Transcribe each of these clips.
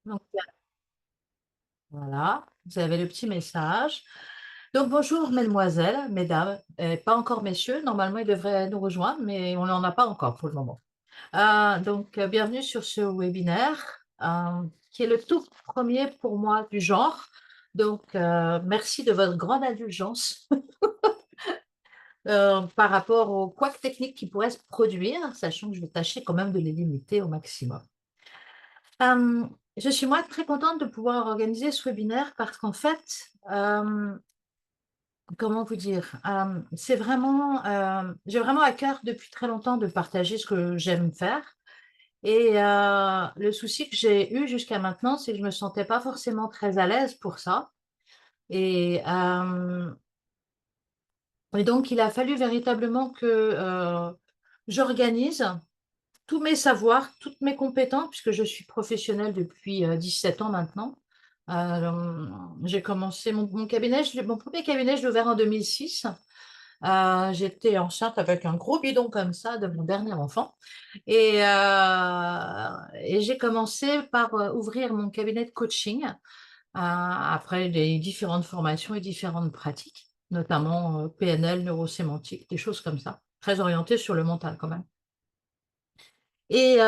Donc, voilà, vous avez le petit message. Donc, bonjour, mesdemoiselles, mesdames, pas encore messieurs. Normalement, ils devraient nous rejoindre, mais on n'en a pas encore pour le moment. Bienvenue sur ce webinaire qui est le tout premier pour moi du genre. Merci de votre grande indulgence par rapport aux couacs techniques qui pourraient se produire, sachant que je vais tâcher quand même de les limiter au maximum. Euh, je suis moi très contente de pouvoir organiser ce webinaire parce qu'en fait, comment vous dire, j'ai vraiment à cœur depuis très longtemps de partager ce que j'aime faire. Le souci que j'ai eu jusqu'à maintenant, c'est que je me sentais pas forcément très à l'aise pour ça. Et, euh, et donc, il a fallu véritablement que j'organise tous mes savoirs, toutes mes compétences, puisque je suis professionnelle depuis 17 ans maintenant. J'ai commencé mon cabinet, mon premier cabinet, je l'ai ouvert en 2006. J'étais enceinte avec un gros bidon comme ça de mon dernier enfant. Et j'ai commencé par ouvrir mon cabinet de coaching après les différentes formations et différentes pratiques, notamment PNL, neurosémantique, des choses comme ça, très orientées sur le mental quand même. Et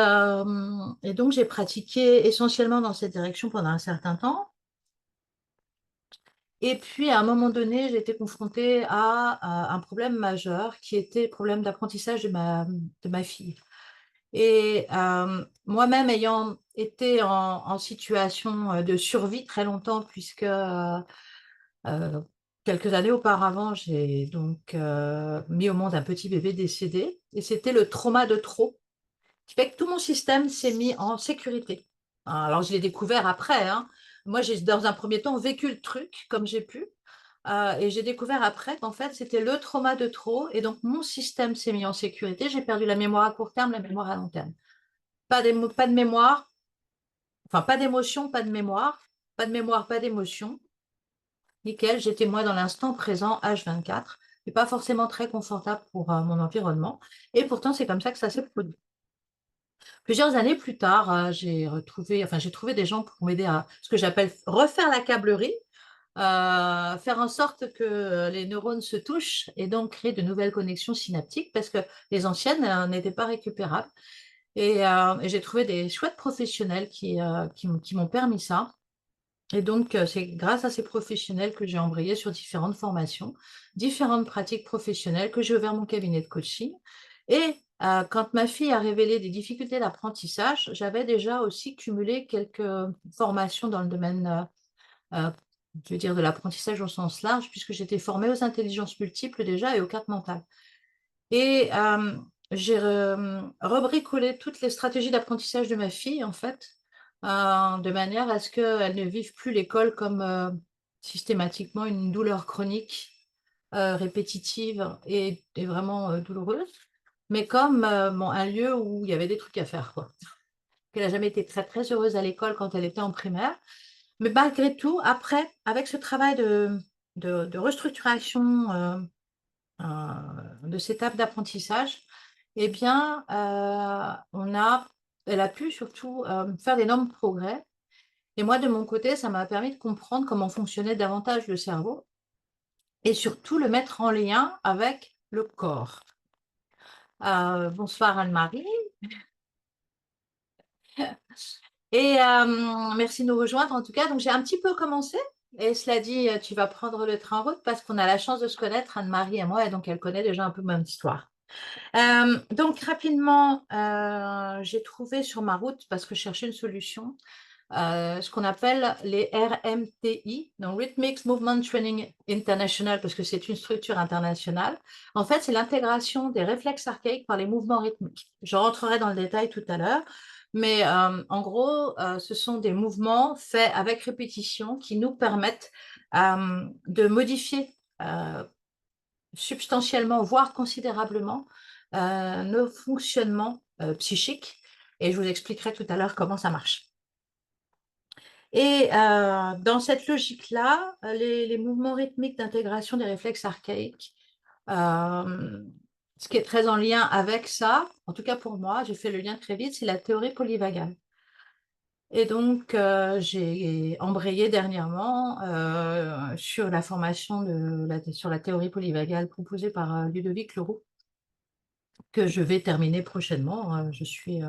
donc, j'ai pratiqué essentiellement dans cette direction pendant un certain temps. Et puis, à un moment donné, j'ai été confrontée à un problème majeur qui était le problème d'apprentissage de ma fille. Moi-même, ayant été en situation de survie très longtemps, puisque euh, quelques années auparavant, j'ai donc mis au monde un petit bébé décédé, et c'était le trauma de trop qui fait que tout mon système s'est mis en sécurité. Alors, je l'ai découvert après, hein. Moi, j'ai dans un premier temps vécu le truc comme j'ai pu. Et j'ai découvert après qu'en fait, c'était le trauma de trop. Et donc, mon système s'est mis en sécurité. J'ai perdu la mémoire à court terme, la mémoire à long terme. Pas de mémoire, enfin, pas d'émotion, pas de mémoire. Pas de mémoire, pas d'émotion. Nickel, j'étais moi dans l'instant présent, H24. Et pas forcément très confortable pour mon environnement. Et pourtant, c'est comme ça que ça s'est produit. Plusieurs années plus tard, j'ai trouvé des gens pour m'aider à ce que j'appelle refaire la câblerie, faire en sorte que les neurones se touchent et donc créer de nouvelles connexions synaptiques parce que les anciennes n'étaient pas récupérables. Et j'ai trouvé des chouettes professionnels qui m'ont permis ça. Et donc, c'est grâce à ces professionnels que j'ai embrayé sur différentes formations, différentes pratiques professionnelles, que j'ai ouvert mon cabinet de coaching. Quand ma fille a révélé des difficultés d'apprentissage, j'avais déjà aussi cumulé quelques formations dans le domaine, euh, je veux dire, de l'apprentissage au sens large, puisque j'étais formée aux intelligences multiples déjà et aux cartes mentales. Et j'ai rebricolé toutes les stratégies d'apprentissage de ma fille, en fait, de manière à ce qu'elle ne vive plus l'école comme systématiquement une douleur chronique, répétitive et vraiment douloureuse, mais comme bon, un lieu où il y avait des trucs à faire, quoi. Elle n'a jamais été très, très heureuse à l'école quand elle était en primaire. Mais malgré tout, après, avec ce travail de restructuration de cette étape d'apprentissage, eh bien, elle a pu surtout faire d'énormes progrès. Et moi, de mon côté, ça m'a permis de comprendre comment fonctionnait davantage le cerveau et surtout le mettre en lien avec le corps. Bonsoir Anne-Marie. Merci de nous rejoindre en tout cas. Donc, j'ai un petit peu commencé. Et cela dit, tu vas prendre le train en route parce qu'on a la chance de se connaître, Anne-Marie et moi, et donc elle connaît déjà un peu mon histoire. Donc rapidement, j'ai trouvé sur ma route, parce que je cherchais une solution, ce qu'on appelle les RMTI, donc Rhythmic Movement Training International, parce que c'est une structure internationale. En fait, c'est l'intégration des réflexes archaïques par les mouvements rythmiques. Je rentrerai dans le détail tout à l'heure, mais en gros, ce sont des mouvements faits avec répétition qui nous permettent de modifier substantiellement, voire considérablement, nos fonctionnements psychiques. Et je vous expliquerai tout à l'heure comment ça marche. Dans cette logique-là, les mouvements rythmiques d'intégration des réflexes archaïques, euh, ce qui est très en lien avec ça, en tout cas pour moi, j'ai fait le lien très vite, c'est la théorie polyvagale. Et donc, j'ai embrayé dernièrement sur la formation sur la théorie polyvagale proposée par Ludovic Leroux, que je vais terminer prochainement. Je suis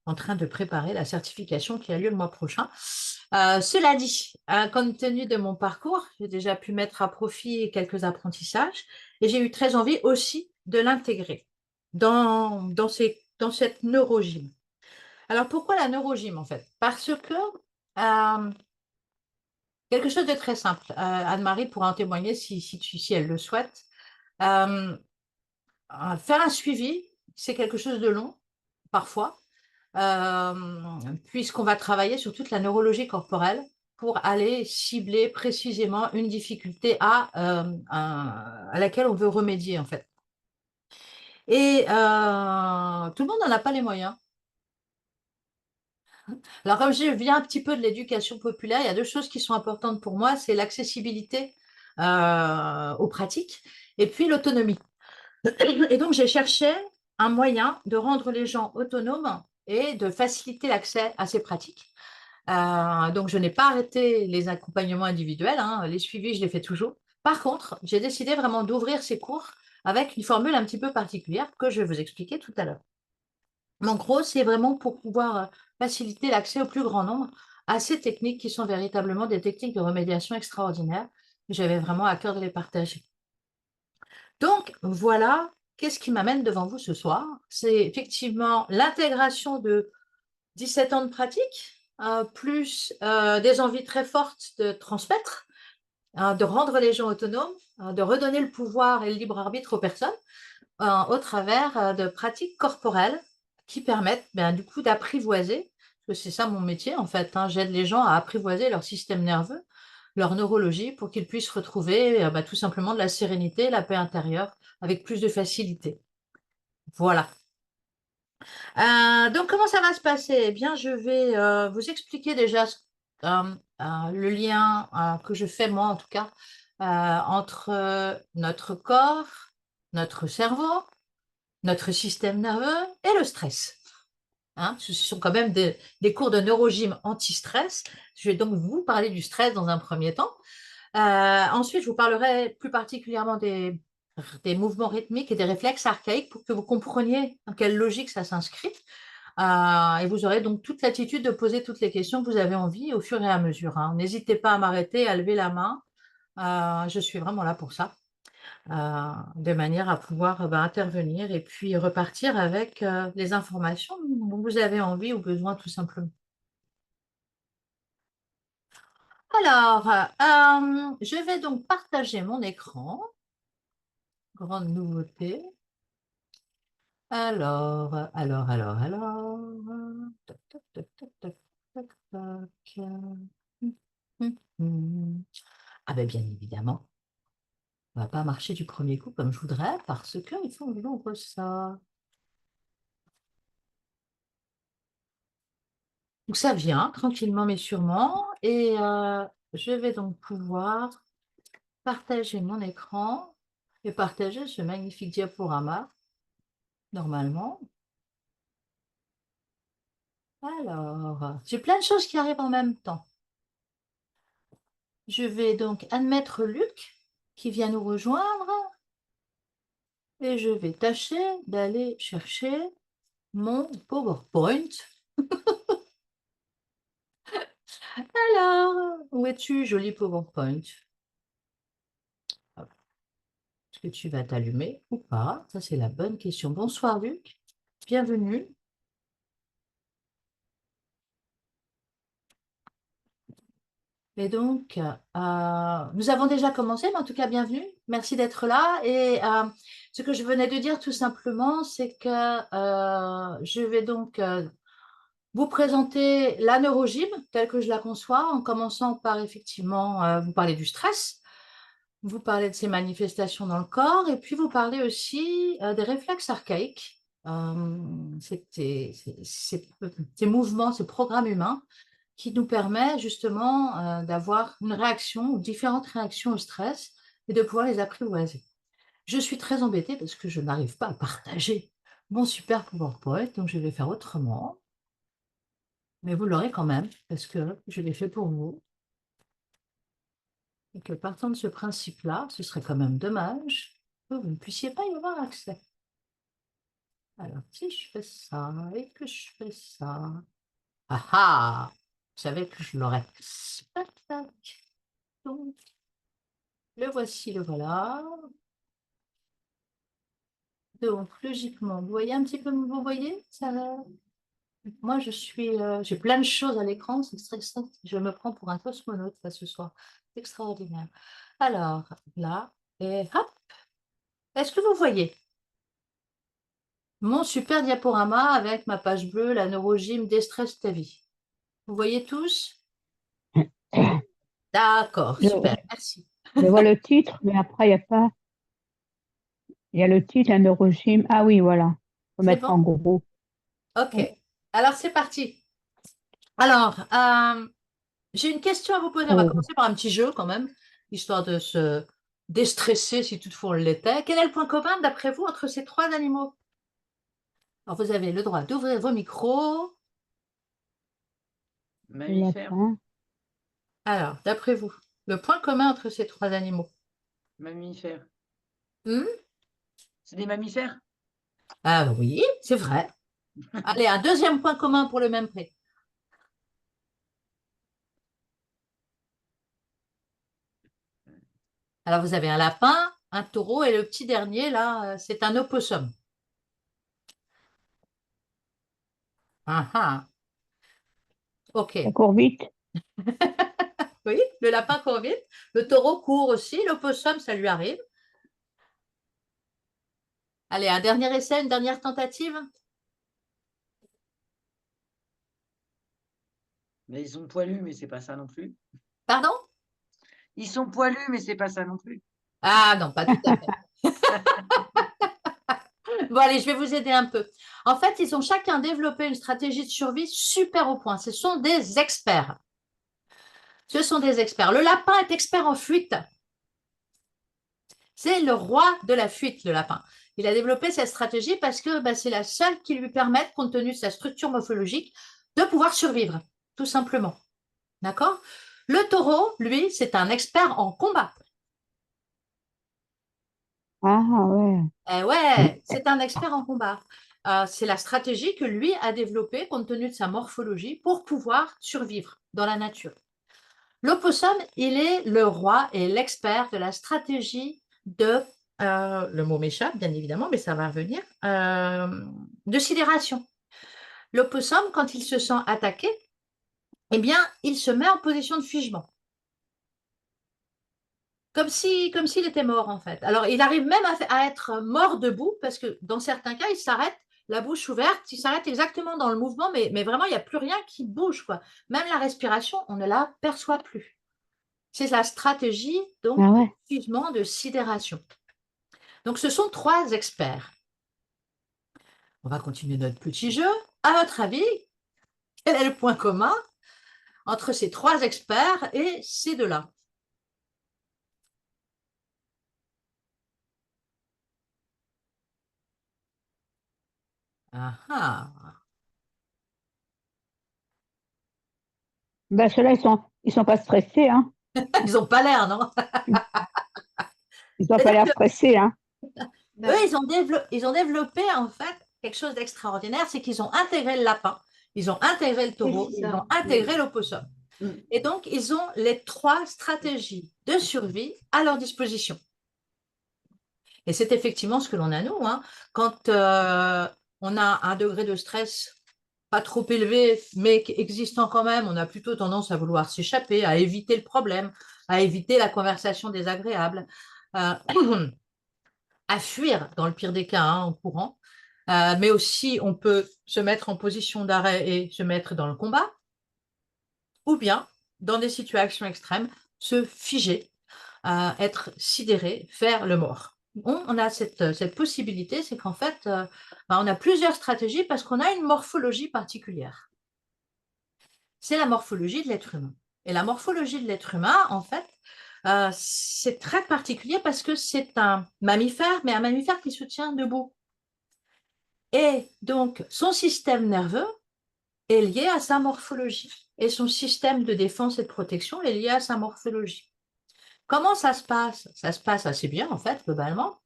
en train de préparer la certification qui a lieu le mois prochain. Cela dit, compte tenu de mon parcours, j'ai déjà pu mettre à profit quelques apprentissages et j'ai eu très envie aussi de l'intégrer dans cette neurogym. Alors, pourquoi la neurogym en fait? Parce que quelque chose de très simple. Anne-Marie pourra en témoigner si elle le souhaite. Euh, Faire un suivi, c'est quelque chose de long, parfois, puisqu'on va travailler sur toute la neurologie corporelle pour aller cibler précisément une difficulté à laquelle on veut remédier, en fait. Et tout le monde n'en a pas les moyens. Alors, comme je viens un petit peu de l'éducation populaire, il y a deux choses qui sont importantes pour moi, c'est l'accessibilité aux pratiques et puis l'autonomie. Et donc, j'ai cherché un moyen de rendre les gens autonomes et de faciliter l'accès à ces pratiques. Donc, je n'ai pas arrêté les accompagnements individuels, hein, les suivis, je les fais toujours. Par contre, j'ai décidé vraiment d'ouvrir ces cours avec une formule un petit peu particulière que je vais vous expliquer tout à l'heure. En gros, c'est vraiment pour pouvoir faciliter l'accès au plus grand nombre à ces techniques qui sont véritablement des techniques de remédiation extraordinaires. J'avais vraiment à cœur de les partager. Donc, voilà, qu'est-ce qui m'amène devant vous ce soir? C'est effectivement l'intégration de 17 ans de pratique, plus des envies très fortes de transmettre, de rendre les gens autonomes, de redonner le pouvoir et le libre arbitre aux personnes au travers de pratiques corporelles qui permettent du coup d'apprivoiser, parce que c'est ça mon métier en fait, hein, j'aide les gens à apprivoiser leur système nerveux, leur neurologie pour qu'ils puissent retrouver tout simplement de la sérénité, la paix intérieure avec plus de facilité. Voilà. Donc, comment ça va se passer? Eh bien, je vais vous expliquer déjà le lien que je fais, moi en tout cas, entre notre corps, notre cerveau, notre système nerveux et le stress. Hein, ce sont quand même des cours de neurogym anti-stress. Je vais donc vous parler du stress dans un premier temps. Ensuite, je vous parlerai plus particulièrement des mouvements rythmiques et des réflexes archaïques pour que vous compreniez dans quelle logique ça s'inscrit. Et vous aurez donc toute l'attitude de poser toutes les questions que vous avez envie au fur et à mesure, hein. N'hésitez pas à m'arrêter, à lever la main. Je suis vraiment là pour ça, de manière à pouvoir intervenir et puis repartir avec les informations dont vous avez envie ou besoin tout simplement. Alors, je vais donc partager mon écran. Grande nouveauté. Alors. Toc, toc, toc, toc, toc, toc, toc. Ah ben bien évidemment, on ne va pas marcher du premier coup comme je voudrais parce qu'il faut que j'ouvre ça. Donc ça vient tranquillement mais sûrement et je vais donc pouvoir partager mon écran et partager ce magnifique diaporama normalement. Alors, j'ai plein de choses qui arrivent en même temps. Je vais donc admettre Luc qui vient nous rejoindre et je vais tâcher d'aller chercher mon PowerPoint. Alors, où es-tu, joli PowerPoint? Hop. Est-ce que tu vas t'allumer ou pas? Ça, c'est la bonne question. Bonsoir, Luc. Bienvenue. Et donc, nous avons déjà commencé, mais en tout cas, bienvenue. Merci d'être là. Et ce que je venais de dire tout simplement, c'est que je vais donc vous présenter la neurogym telle que je la conçois, en commençant par effectivement vous parler du stress, vous parler de ses manifestations dans le corps, et puis vous parler aussi des réflexes archaïques, ces mouvements, ces programmes humains qui nous permet justement d'avoir une réaction ou différentes réactions au stress et de pouvoir les apprivoiser. Je suis très embêtée parce que je n'arrive pas à partager mon super PowerPoint, donc je vais faire autrement. Mais vous l'aurez quand même, parce que je l'ai fait pour vous. Et que partant de ce principe-là, ce serait quand même dommage que vous ne puissiez pas y avoir accès. Alors, si je fais ça et que je fais ça, ah ah, je savais que je l'aurais. Tac, tac. Donc, le voici, le voilà. Donc, logiquement, vous voyez un petit peu, vous voyez ça, moi, j'ai plein de choses à l'écran, je me prends pour un cosmonaute là, ce soir. C'est extraordinaire. Alors, là, et hop, est-ce que vous voyez mon super diaporama avec ma page bleue, la neurogym Déstress ta vie? Vous voyez tous? D'accord, Je, super, merci. je vois le titre, mais après, il n'y a pas. Il y a le titre, un neurogym. Ah oui, voilà. Faut C'est mettre bon? en gros. Ok. Oui. Alors, c'est parti. Alors, j'ai une question à vous poser. On va Oh. commencer par un petit jeu quand même, histoire de se déstresser si toutefois on l'était. Quel est le point commun, d'après vous, entre ces trois animaux? Alors, vous avez le droit d'ouvrir vos micros. Le Mammifère, lapin. Alors, d'après vous, le point commun entre ces trois animaux? mammifère. Hmm. C'est des mammifères? Ah oui, c'est vrai. Allez, un deuxième point commun pour le même prix. Alors, vous avez un lapin, un taureau et le petit dernier, là, c'est un opossum. Ah, ah. Ça OK. court vite. Oui, le lapin court vite. Le taureau court aussi. L'opossum, ça lui arrive. Allez, un dernier essai, une dernière tentative. Mais ils sont poilus, mais c'est pas ça non plus. Pardon? Ils sont poilus, mais c'est pas ça non plus. Ah non, pas tout à fait. Bon, allez, je vais vous aider un peu. En fait, ils ont chacun développé une stratégie de survie super au point. Ce sont des experts. Ce sont des experts. Le lapin est expert en fuite. C'est le roi de la fuite, le lapin. Il a développé cette stratégie parce que bah, c'est la seule qui lui permette, compte tenu de sa structure morphologique, de pouvoir survivre, tout simplement. D'accord? Le taureau, lui, c'est un expert en combat. Ah ouais. Eh ouais, c'est un expert en combat. C'est la stratégie que lui a développée compte tenu de sa morphologie pour pouvoir survivre dans la nature. L'opossum, il est le roi et l'expert de la stratégie le mot m'échappe bien évidemment, mais ça va venir, de sidération. L'opossum, quand il se sent attaqué, eh bien, il se met en position de figement. Comme s'il était mort, en fait. Alors, il arrive même à être mort debout, parce que dans certains cas, il s'arrête, la bouche ouverte, il s'arrête exactement dans le mouvement, mais vraiment, il n'y a plus rien qui bouge, quoi. Même la respiration, on ne la perçoit plus. C'est la stratégie, donc, Ah de ouais. figement, de sidération. Donc, ce sont trois experts. On va continuer notre petit jeu. À votre avis, quel est le point commun entre ces trois experts et ces deux-là? Ah, ah. Ben, ceux-là, ils sont pas stressés, hein. Ils n'ont pas l'air, non? Ils n'ont pas C'est-à-dire l'air que stressés, hein. eux, Non. ils ont développé en fait quelque chose d'extraordinaire, c'est qu'ils ont intégré le lapin, ils ont intégré le Oui, taureau, c'est ils ça. ont intégré l'opossum. Mm. Et donc, ils ont les trois stratégies de survie à leur disposition. Et c'est effectivement ce que l'on a nous, hein. Quand on a un degré de stress pas trop élevé, mais existant quand même, on a plutôt tendance à vouloir s'échapper, à éviter le problème, à éviter la conversation désagréable, euh, à fuir dans le pire des cas, hein, en courant. Mais aussi, on peut se mettre en position d'arrêt et se mettre dans le combat, ou bien, dans des situations extrêmes, se figer, être sidéré, faire le mort. On a cette possibilité, c'est qu'en fait, on a plusieurs stratégies parce qu'on a une morphologie particulière. C'est la morphologie de l'être humain. Et la morphologie de l'être humain, en fait, c'est très particulier parce que c'est un mammifère, mais un mammifère qui se tient debout. Et donc, son système nerveux est lié à sa morphologie. Et son système de défense et de protection est lié à sa morphologie. Comment ça se passe? Ça se passe assez bien, en fait, globalement.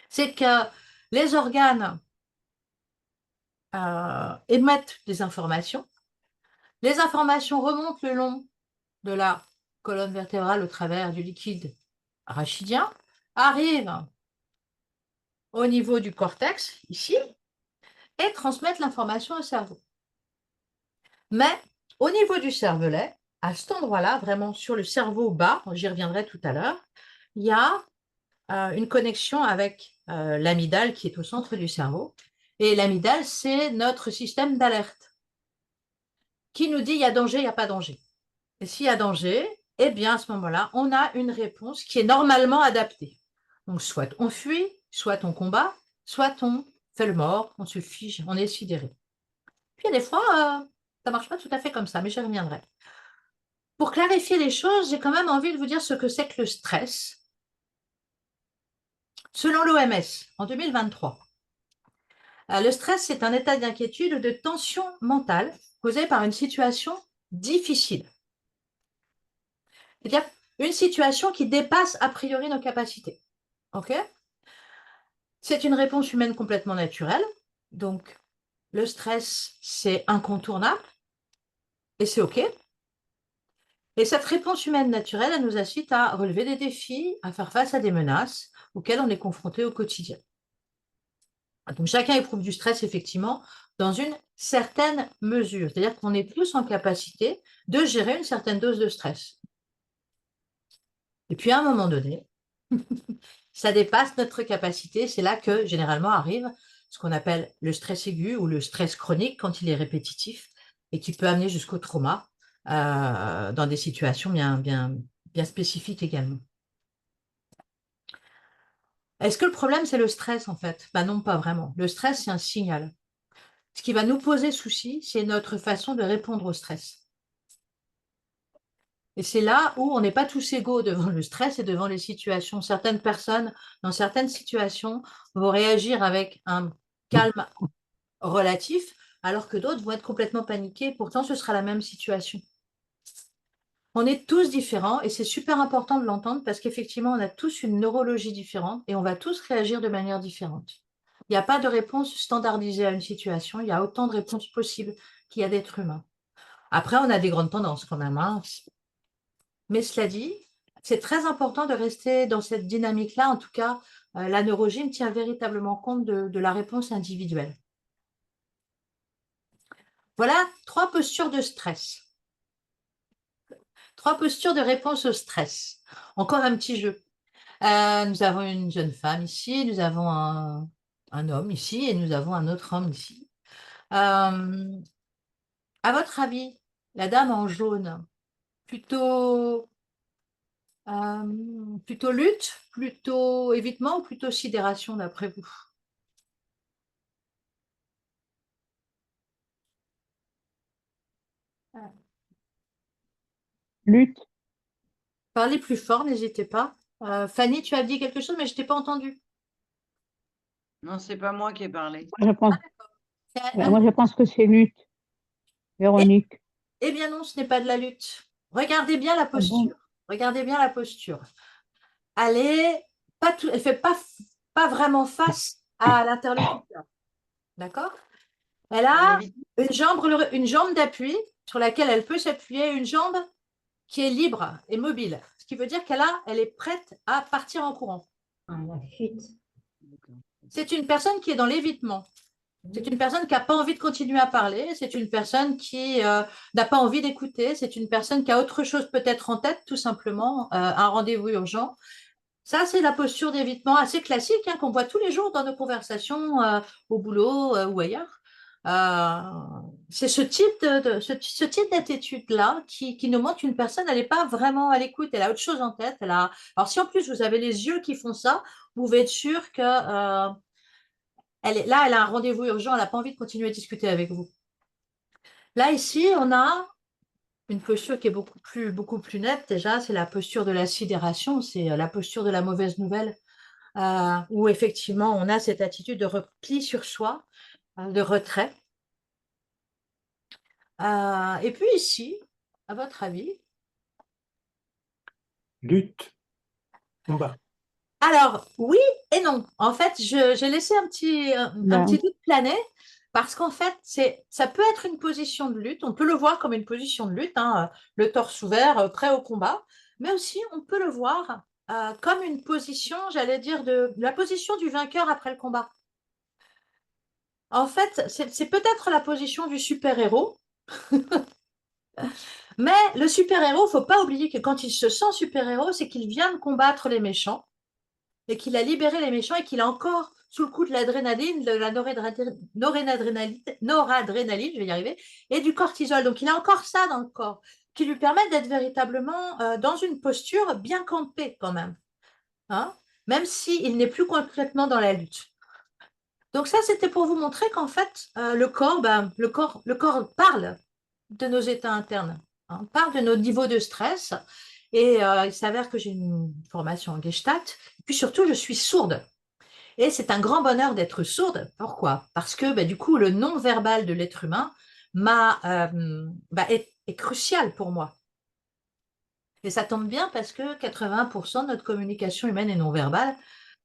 C'est que les organes émettent des informations. Les informations remontent le long de la colonne vertébrale au travers du liquide rachidien, arrivent au niveau du cortex, ici, et transmettent l'information au cerveau. Mais au niveau du cervelet, à cet endroit-là, vraiment sur le cerveau bas, j'y reviendrai tout à l'heure, il y a une connexion avec l'amygdale qui est au centre du cerveau. Et l'amygdale, c'est notre système d'alerte qui nous dit il y a danger, il n'y a pas danger. Et s'il y a danger, eh bien à ce moment-là, on a une réponse qui est normalement adaptée. Donc soit on fuit, soit on combat, soit on fait le mort, on se fige, on est sidéré. Puis il y a des fois, ça ne marche pas tout à fait comme ça, mais j'y reviendrai. Pour clarifier les choses, j'ai quand même envie de vous dire ce que c'est que le stress. Selon l'OMS, en 2023, le stress, c'est un état d'inquiétude ou de tension mentale causé par une situation difficile. C'est-à-dire une situation qui dépasse a priori nos capacités. Ok? C'est une réponse humaine complètement naturelle. Donc, le stress, c'est incontournable et c'est OK. Et cette réponse humaine naturelle, elle nous incite à relever des défis, à faire face à des menaces auxquelles on est confronté au quotidien. Donc, chacun éprouve du stress, effectivement, dans une certaine mesure. C'est-à-dire qu'on est tous en capacité de gérer une certaine dose de stress. Et puis, à un moment donné, ça dépasse notre capacité. C'est là que, généralement, arrive ce qu'on appelle le stress aigu ou le stress chronique quand il est répétitif et qui peut amener jusqu'au trauma dans des situations bien spécifiques également. Est-ce que le problème, c'est le stress, en fait? Ben non, pas vraiment. Le stress, c'est un signal. Ce qui va nous poser souci, c'est notre façon de répondre au stress. Et c'est là où on n'est pas tous égaux devant le stress et devant les situations. Certaines personnes, dans certaines situations, vont réagir avec un calme relatif, alors que d'autres vont être complètement paniqués. Pourtant, ce sera la même situation. On est tous différents et c'est super important de l'entendre parce qu'effectivement, on a tous une neurologie différente et on va tous réagir de manière différente. Il n'y a pas de réponse standardisée à une situation, il y a autant de réponses possibles qu'il y a d'êtres humains. Après, on a des grandes tendances quand même, hein. Mais cela dit, c'est très important de rester dans cette dynamique-là. En tout cas, la neurogym tient véritablement compte de la réponse individuelle. Voilà 3 postures de stress. 3 postures de réponse au stress. Encore un petit jeu. Nous avons une jeune femme ici, nous avons un homme ici et nous avons un autre homme ici. À votre avis, la dame en jaune, plutôt, plutôt lutte, plutôt évitement ou plutôt sidération d'après vous? Lutte. Parlez plus fort, n'hésitez pas. Fanny, tu as dit quelque chose, mais je ne t'ai pas entendu. Non, c'est pas moi qui ai parlé. Je pense, Ah, moi, je pense que c'est lutte, eh, Véronique. eh bien non, ce n'est pas de la lutte. Regardez bien la Ah bon? posture. Regardez bien la posture. Elle est pas tout, elle fait pas vraiment face à l'interlocuteur. D'accord? Elle Elle a évite. une jambe d'appui sur laquelle elle peut s'appuyer, une jambe qui est libre et mobile. Ce qui veut dire elle est prête à partir en courant. La fuite. C'est une personne qui est dans l'évitement. C'est une personne qui n'a pas envie de continuer à parler. C'est une personne qui n'a pas envie d'écouter. C'est une personne qui a autre chose peut-être en tête, tout simplement, un rendez-vous urgent. Ça, c'est la posture d'évitement assez classique hein, qu'on voit tous les jours dans nos conversations au boulot ou ailleurs. Euh, c'est ce type d'attitude-là qui nous montre qu'une personne, elle n'est pas vraiment à l'écoute, elle a autre chose en tête. Alors, si en plus vous avez les yeux qui font ça, vous pouvez être sûr que elle a un rendez-vous urgent, elle n'a pas envie de continuer à discuter avec vous. Là, ici, on a une posture qui est beaucoup plus nette déjà, c'est la posture de la sidération, c'est la posture de la mauvaise nouvelle, où effectivement on a cette attitude de repli sur soi, de retrait. Et puis ici, à votre avis? Lutte, combat. Alors, oui et non. En fait, j'ai laissé un Là, petit doute planer parce qu'en fait, ça peut être une position de lutte. On peut le voir comme une position de lutte, hein, le torse ouvert, prêt au combat. Mais aussi, on peut le voir comme une position, j'allais dire, de la position du vainqueur après le combat. En fait, c'est peut-être la position du super-héros, mais le super-héros, il ne faut pas oublier que quand il se sent super-héros, c'est qu'il vient de combattre les méchants et qu'il a libéré les méchants et qu'il est encore sous le coup de l'adrénaline, de la noradrénaline, je vais y arriver, et du cortisol. Donc, il a encore ça dans le corps qui lui permet d'être véritablement dans une posture bien campée quand même, hein, même s'il n'est plus complètement dans la lutte. Donc ça, c'était pour vous montrer qu'en fait, le corps parle de nos états internes, hein, parle de nos niveaux de stress. Et il s'avère que j'ai une formation en Gestalt. Et puis surtout, je suis sourde. Et c'est un grand bonheur d'être sourde. Pourquoi? Parce que du coup, le non-verbal de l'être humain est crucial pour moi. Et ça tombe bien parce que 80% de notre communication humaine est non-verbale.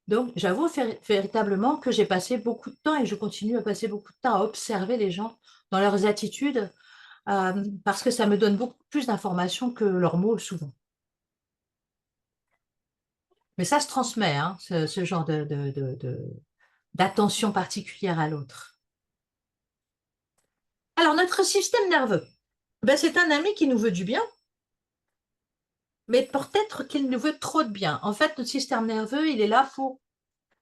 Donc, j'avoue véritablement que j'ai passé beaucoup de temps et je continue à passer beaucoup de temps à observer les gens dans leurs attitudes parce que ça me donne beaucoup plus d'informations que leurs mots souvent. Mais ça se transmet, hein, ce genre d'attention particulière à l'autre. Alors, notre système nerveux, c'est un ami qui nous veut du bien, mais peut-être qu'il nous veut trop de bien. En fait, notre système nerveux, il est là pour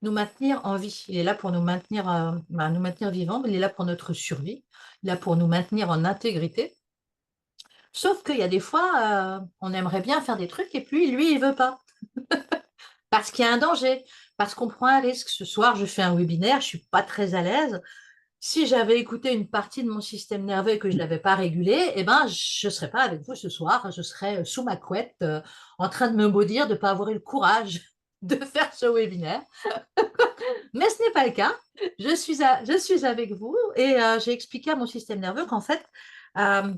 nous maintenir en vie. Il est là pour nous maintenir vivants. Il est là pour notre survie. Il est là pour nous maintenir en intégrité. Sauf qu'il y a des fois, on aimerait bien faire des trucs et puis lui, il veut pas. Parce qu'il y a un danger, parce qu'on prend un risque. Ce soir, je fais un webinaire, je suis pas très à l'aise. Si j'avais écouté une partie de mon système nerveux et que je l'avais pas régulé, eh ben, je serais pas avec vous ce soir. Je serais sous ma couette, en train de me maudire de ne pas avoir eu le courage de faire ce webinaire. Mais ce n'est pas le cas. Je suis avec vous et j'ai expliqué à mon système nerveux qu'en fait,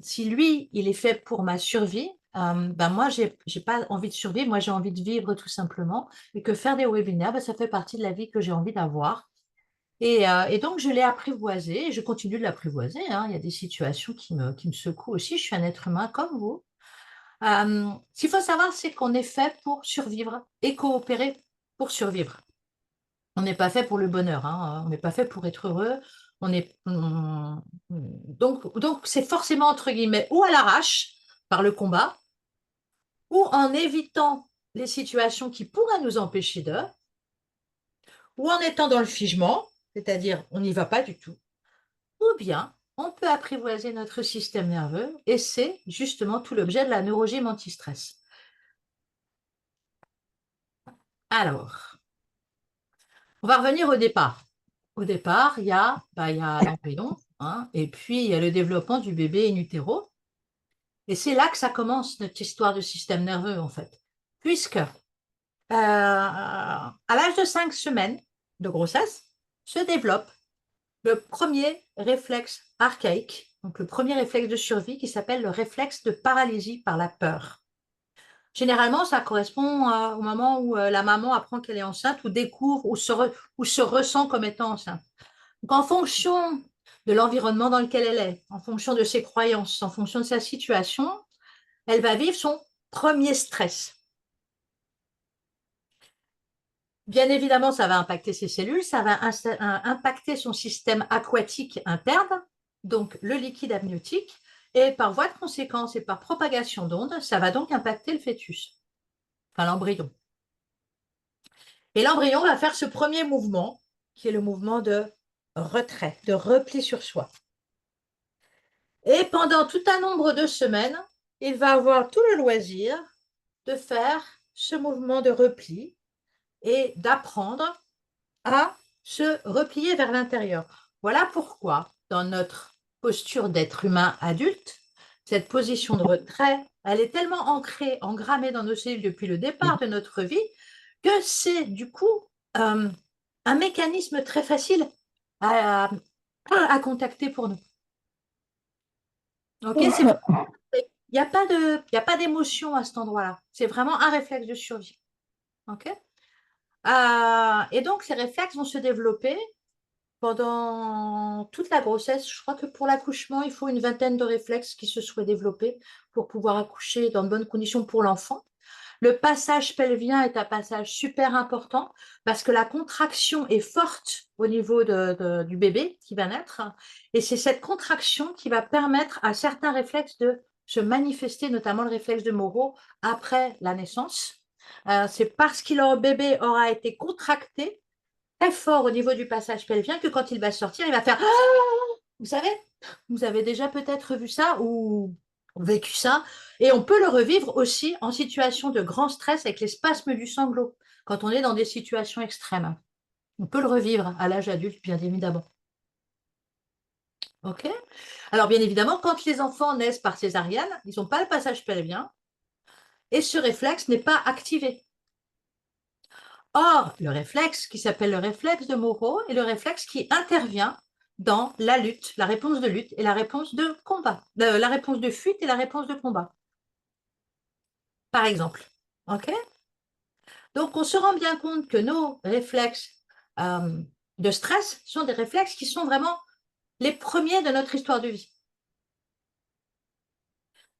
si lui, il est fait pour ma survie, moi, j'ai pas envie de survivre, moi, j'ai envie de vivre tout simplement et que faire des webinaires, ça fait partie de la vie que j'ai envie d'avoir. Et donc, je l'ai apprivoisé et je continue de l'apprivoiser, hein. Il y a des situations qui me secouent aussi. Je suis un être humain comme vous. Ce qu'il faut savoir, c'est qu'on est fait pour survivre et coopérer pour survivre. On n'est pas fait pour le bonheur, hein. On n'est pas fait pour être heureux. Donc, c'est forcément, entre guillemets, ou à l'arrache par le combat, ou en évitant les situations qui pourraient nous empêcher de, ou en étant dans le figement, c'est-à-dire on n'y va pas du tout, ou bien on peut apprivoiser notre système nerveux, et c'est justement tout l'objet de la neurogym anti-stress. Alors, on va revenir au départ. Au départ, il y a l'embryon, hein, et puis il y a le développement du bébé in utero. Et c'est là que ça commence, notre histoire de système nerveux, en fait. Puisque à l'âge de 5 semaines de grossesse, se développe le premier réflexe archaïque, donc le premier réflexe de survie qui s'appelle le réflexe de paralysie par la peur. Généralement, ça correspond au moment où la maman apprend qu'elle est enceinte ou découvre ou se ressent comme étant enceinte. Donc, en fonction de l'environnement dans lequel elle est, en fonction de ses croyances, en fonction de sa situation, elle va vivre son premier stress. Bien évidemment, ça va impacter ses cellules, ça va impacter son système aquatique interne, donc le liquide amniotique, et par voie de conséquence et par propagation d'ondes, ça va donc impacter le fœtus, enfin l'embryon. Et l'embryon va faire ce premier mouvement, qui est le mouvement de retrait, de repli sur soi. Et pendant tout un nombre de semaines, il va avoir tout le loisir de faire ce mouvement de repli et d'apprendre à se replier vers l'intérieur. Voilà pourquoi, dans notre posture d'être humain adulte, cette position de retrait, elle est tellement ancrée, engrammée dans nos cellules depuis le départ de notre vie, que c'est du coup un mécanisme très facile à contacter pour nous. Ok, il n'y a pas il y a pas d'émotion à cet endroit-là. C'est vraiment un réflexe de survie. Ok. Et donc, ces réflexes vont se développer pendant toute la grossesse. Je crois que pour l'accouchement, il faut une vingtaine de réflexes qui se soient développés pour pouvoir accoucher dans de bonnes conditions pour l'enfant. Le passage pelvien est un passage super important parce que la contraction est forte au niveau du bébé qui va naître. Et c'est cette contraction qui va permettre à certains réflexes de se manifester, notamment le réflexe de Moro, après la naissance. C'est parce que leur bébé aura été contracté très fort au niveau du passage pelvien que quand il va sortir, il va faire Ah. Vous savez, vous avez déjà peut-être vu ça ou vécu ça, et on peut le revivre aussi en situation de grand stress avec les spasmes du sanglot, quand on est dans des situations extrêmes. On peut le revivre à l'âge adulte, bien évidemment. OK? Alors, bien évidemment, quand les enfants naissent par césarienne, ils n'ont pas le passage pelvien et ce réflexe n'est pas activé. Or, le réflexe qui s'appelle le réflexe de Moro est le réflexe qui intervient dans la lutte, la réponse de lutte et la réponse de combat, la réponse de fuite et la réponse de combat, par exemple. OK? Donc, on se rend bien compte que nos réflexes de stress sont des réflexes qui sont vraiment les premiers de notre histoire de vie.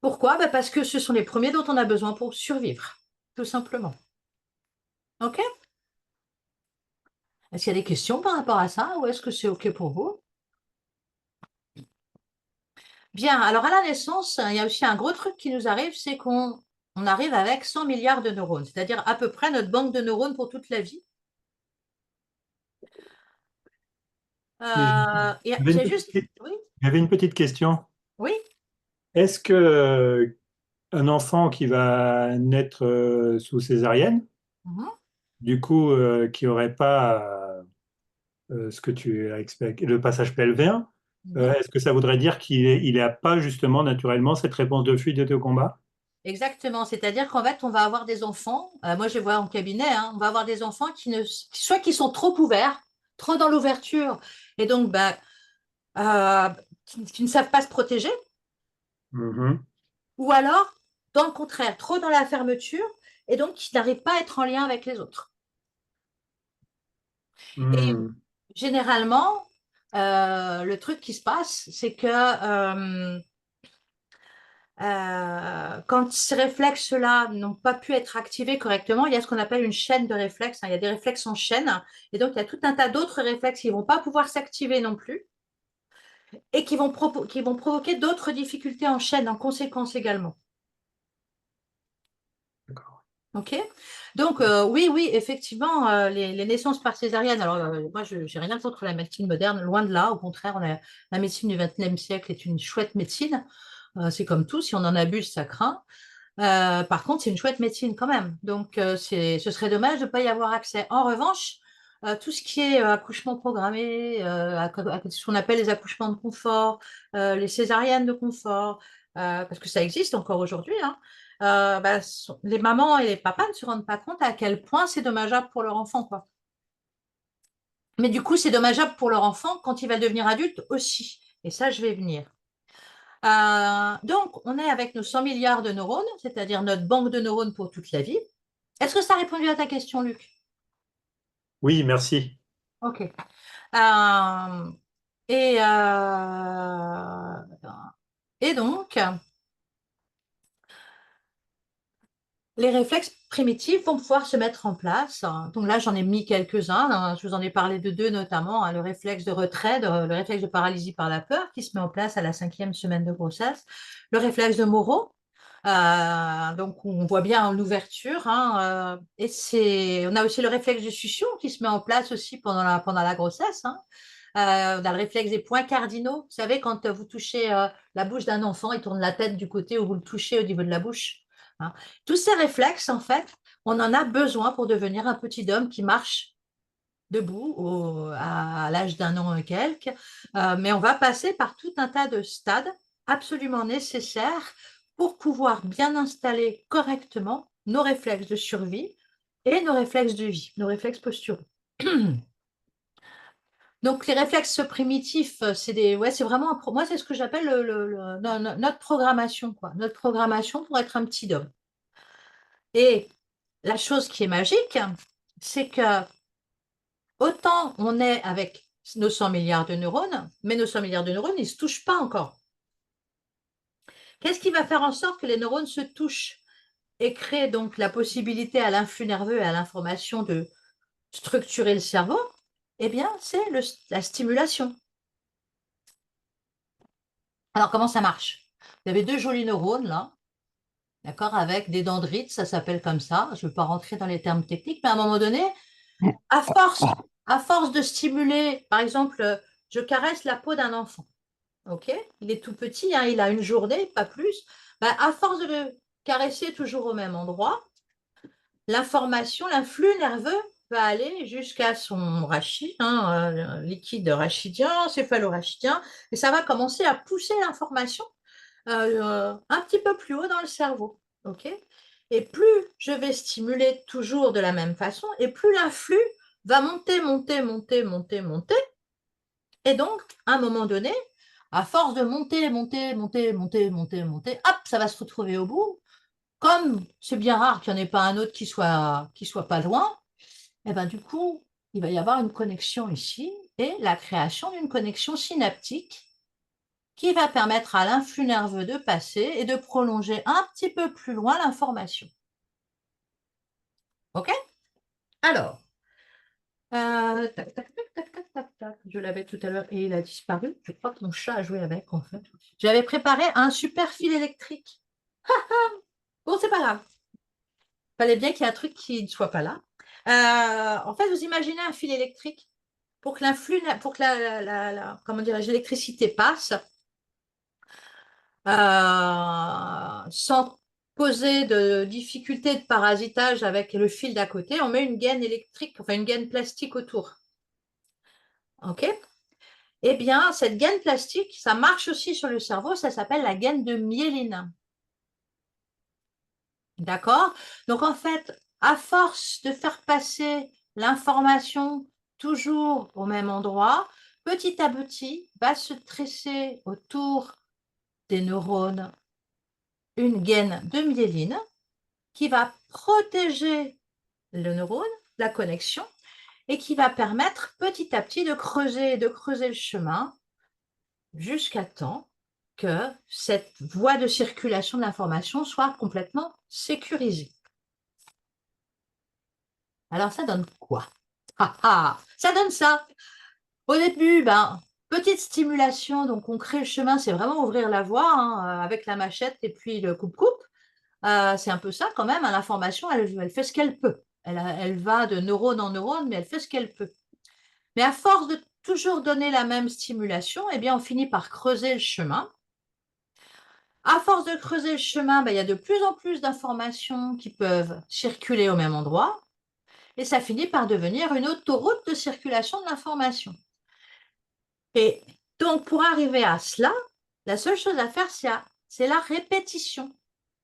Pourquoi? Parce que ce sont les premiers dont on a besoin pour survivre, tout simplement. OK? Est-ce qu'il y a des questions par rapport à ça ou est-ce que c'est OK pour vous? Bien, alors à la naissance, il y a aussi un gros truc qui nous arrive, c'est qu'on arrive avec 100 milliards de neurones, c'est-à-dire à peu près notre banque de neurones pour toute la vie. Mais j'avais une C'est juste... Oui, j'avais une petite question. oui. Est-ce que un enfant qui va naître sous césarienne, Mhm, du coup, qui aurait pas ce que tu as expliqué, le passage pelvien, mhm. est-ce que ça voudrait dire qu'il n'a pas justement naturellement cette réponse de fuite et de combat? Exactement, c'est-à-dire qu'en fait, on va avoir des enfants, moi je les vois en cabinet, hein, on va avoir des enfants soit qui sont trop ouverts, trop dans l'ouverture, et donc euh, qui ne savent pas se protéger, Mhm. ou alors, dans le contraire, trop dans la fermeture, et donc qui n'arrivent pas à être en lien avec les autres. Et Mhm. généralement, le truc qui se passe, c'est que quand ces réflexes-là n'ont pas pu être activés correctement, il y a ce qu'on appelle une chaîne de réflexes, hein. Il y a des réflexes en chaîne. Et donc, il y a tout un tas d'autres réflexes qui ne vont pas pouvoir s'activer non plus et qui vont provoquer d'autres difficultés en chaîne en conséquence également. D'accord. OK? Donc, oui, oui, effectivement, les naissances par césarienne, alors moi, je n'ai rien contre la médecine moderne, loin de là. Au contraire, la médecine du XXIe siècle est une chouette médecine. C'est comme tout, si on en abuse, ça craint. Par contre, c'est une chouette médecine quand même. Donc, ce serait dommage de ne pas y avoir accès. En revanche, tout ce qui est accouchement programmé, ce qu'on appelle les accouchements de confort, les césariennes de confort, parce que ça existe encore aujourd'hui, hein, les mamans et les papas ne se rendent pas compte à quel point c'est dommageable pour leur enfant, quoi. Mais du coup, c'est dommageable pour leur enfant quand il va devenir adulte aussi. Et ça, je vais venir. Donc, on est avec nos 100 milliards de neurones, c'est-à-dire notre banque de neurones pour toute la vie. Est-ce que ça a répondu à ta question, Luc? Oui, merci. OK. Euh, et, euh, et donc, les réflexes primitifs vont pouvoir se mettre en place. Donc là, j'en ai mis quelques-uns, hein. Je vous en ai parlé de deux notamment, hein, le réflexe de retrait, le réflexe de paralysie par la peur qui se met en place à la 5e semaine de grossesse, le réflexe de Moro. Donc, on voit bien l'ouverture, hein, on a aussi le réflexe de succion qui se met en place aussi pendant la grossesse, hein. On a le réflexe des points cardinaux. Vous savez, quand vous touchez la bouche d'un enfant, il tourne la tête du côté où vous le touchez au niveau de la bouche, hein. Tous ces réflexes, en fait, on en a besoin pour devenir un petit homme qui marche debout à l'âge d'un an et quelques. Mais on va passer par tout un tas de stades absolument nécessaires pour pouvoir bien installer correctement nos réflexes de survie et nos réflexes de vie, nos réflexes posturaux. Donc, les réflexes primitifs, c'est vraiment, moi, c'est ce que j'appelle notre programmation, quoi. Notre programmation pour être un petit homme. Et la chose qui est magique, c'est que autant on est avec nos 100 milliards de neurones, mais nos 100 milliards de neurones, ils ne se touchent pas encore. Qu'est-ce qui va faire en sorte que les neurones se touchent et créer donc la possibilité à l'influx nerveux et à l'information de structurer le cerveau? Eh bien, c'est la stimulation. Alors, comment ça marche? Vous avez deux jolis neurones là, d'accord, avec des dendrites, ça s'appelle comme ça. Je ne vais pas rentrer dans les termes techniques, mais à un moment donné, à force de stimuler, par exemple, je caresse la peau d'un enfant, ok? Il est tout petit, hein, il a une journée, pas plus. Ben, à force de le caresser toujours au même endroit, l'information, l'influx nerveux va aller jusqu'à son rachis, hein, liquide rachidien, céphalorachidien, et ça va commencer à pousser l'information un petit peu plus haut dans le cerveau. Ok. Et plus je vais stimuler toujours de la même façon, et plus l'influx va monter, monter, monter, monter, monter. Et donc, à un moment donné, à force de monter, monter, monter, monter, monter, monter, hop, ça va se retrouver au bout. Comme c'est bien rare qu'il n'y en ait pas un autre qui soit pas loin, et ben du coup, il va y avoir une connexion ici et la création d'une connexion synaptique qui va permettre à l'influx nerveux de passer et de prolonger un petit peu plus loin l'information. OK? Alors, tac, tac, tac, tac, tac, tac, tac. Je l'avais tout à l'heure et il a disparu. Je crois que mon chat a joué avec, en fait. J'avais préparé un super fil électrique. Bon, c'est pas grave. Il fallait bien qu'il y ait un truc qui ne soit pas là. En fait, vous imaginez un fil électrique pour que l'influx, pour que comment dirais-je, l'électricité passe, sans poser de difficulté de parasitage avec le fil d'à côté, on met une gaine électrique, enfin une gaine plastique autour. OK? Eh bien, cette gaine plastique, ça marche aussi sur le cerveau, ça s'appelle la gaine de myéline. D'accord? Donc, en fait, à force de faire passer l'information toujours au même endroit, petit à petit, va se tresser autour des neurones une gaine de myéline qui va protéger le neurone, la connexion, et qui va permettre petit à petit de creuser le chemin jusqu'à temps que cette voie de circulation de l'information soit complètement sécurisée. Alors, ça donne quoi? Ça donne ça. Au début, petite stimulation, donc on crée le chemin, c'est vraiment ouvrir la voie hein, avec la machette et puis le coupe-coupe. C'est un peu ça quand même, hein, l'information, elle fait ce qu'elle peut. Elle va de neurone en neurone, mais elle fait ce qu'elle peut. Mais à force de toujours donner la même stimulation, eh bien, on finit par creuser le chemin. À force de creuser le chemin, il y a de plus en plus d'informations qui peuvent circuler au même endroit, et ça finit par devenir une autoroute de circulation de l'information. Et donc, pour arriver à cela, la seule chose à faire, c'est la répétition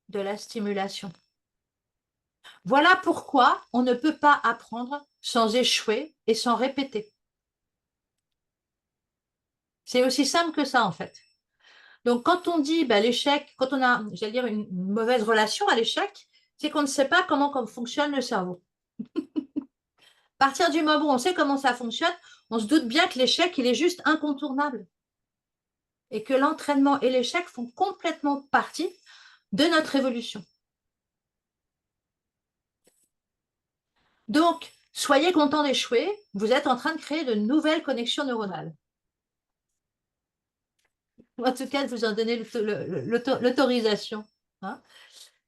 de la stimulation. Voilà pourquoi on ne peut pas apprendre sans échouer et sans répéter. C'est aussi simple que ça, en fait. Donc, quand on dit l'échec, quand on a, j'allais dire, une mauvaise relation à l'échec, c'est qu'on ne sait pas comment fonctionne le cerveau. À partir du moment où on sait comment ça fonctionne, on se doute bien que l'échec, il est juste incontournable. Et que l'entraînement et l'échec font complètement partie de notre évolution. Donc, soyez content d'échouer, vous êtes en train de créer de nouvelles connexions neuronales. En tout cas, de vous en donner l'autorisation. Hein.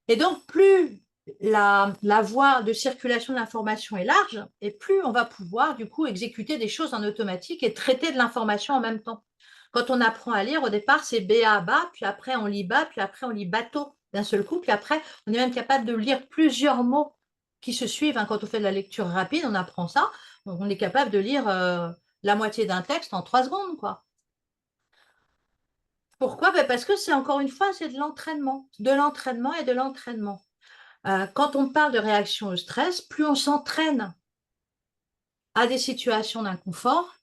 Et donc, plus la voie de circulation de l'information est large, et plus on va pouvoir, du coup, exécuter des choses en automatique et traiter de l'information en même temps. Quand on apprend à lire, au départ, c'est BA, bas, puis après, on lit bas, puis après, on lit bateau d'un seul coup, puis après, on est même capable de lire plusieurs mots qui se suivent. Hein. Quand on fait de la lecture rapide, on apprend ça. On est capable de lire la moitié d'un texte en 3 secondes, quoi. Pourquoi? Parce que c'est encore une fois, c'est de l'entraînement et de l'entraînement. Quand on parle de réaction au stress, plus on s'entraîne à des situations d'inconfort,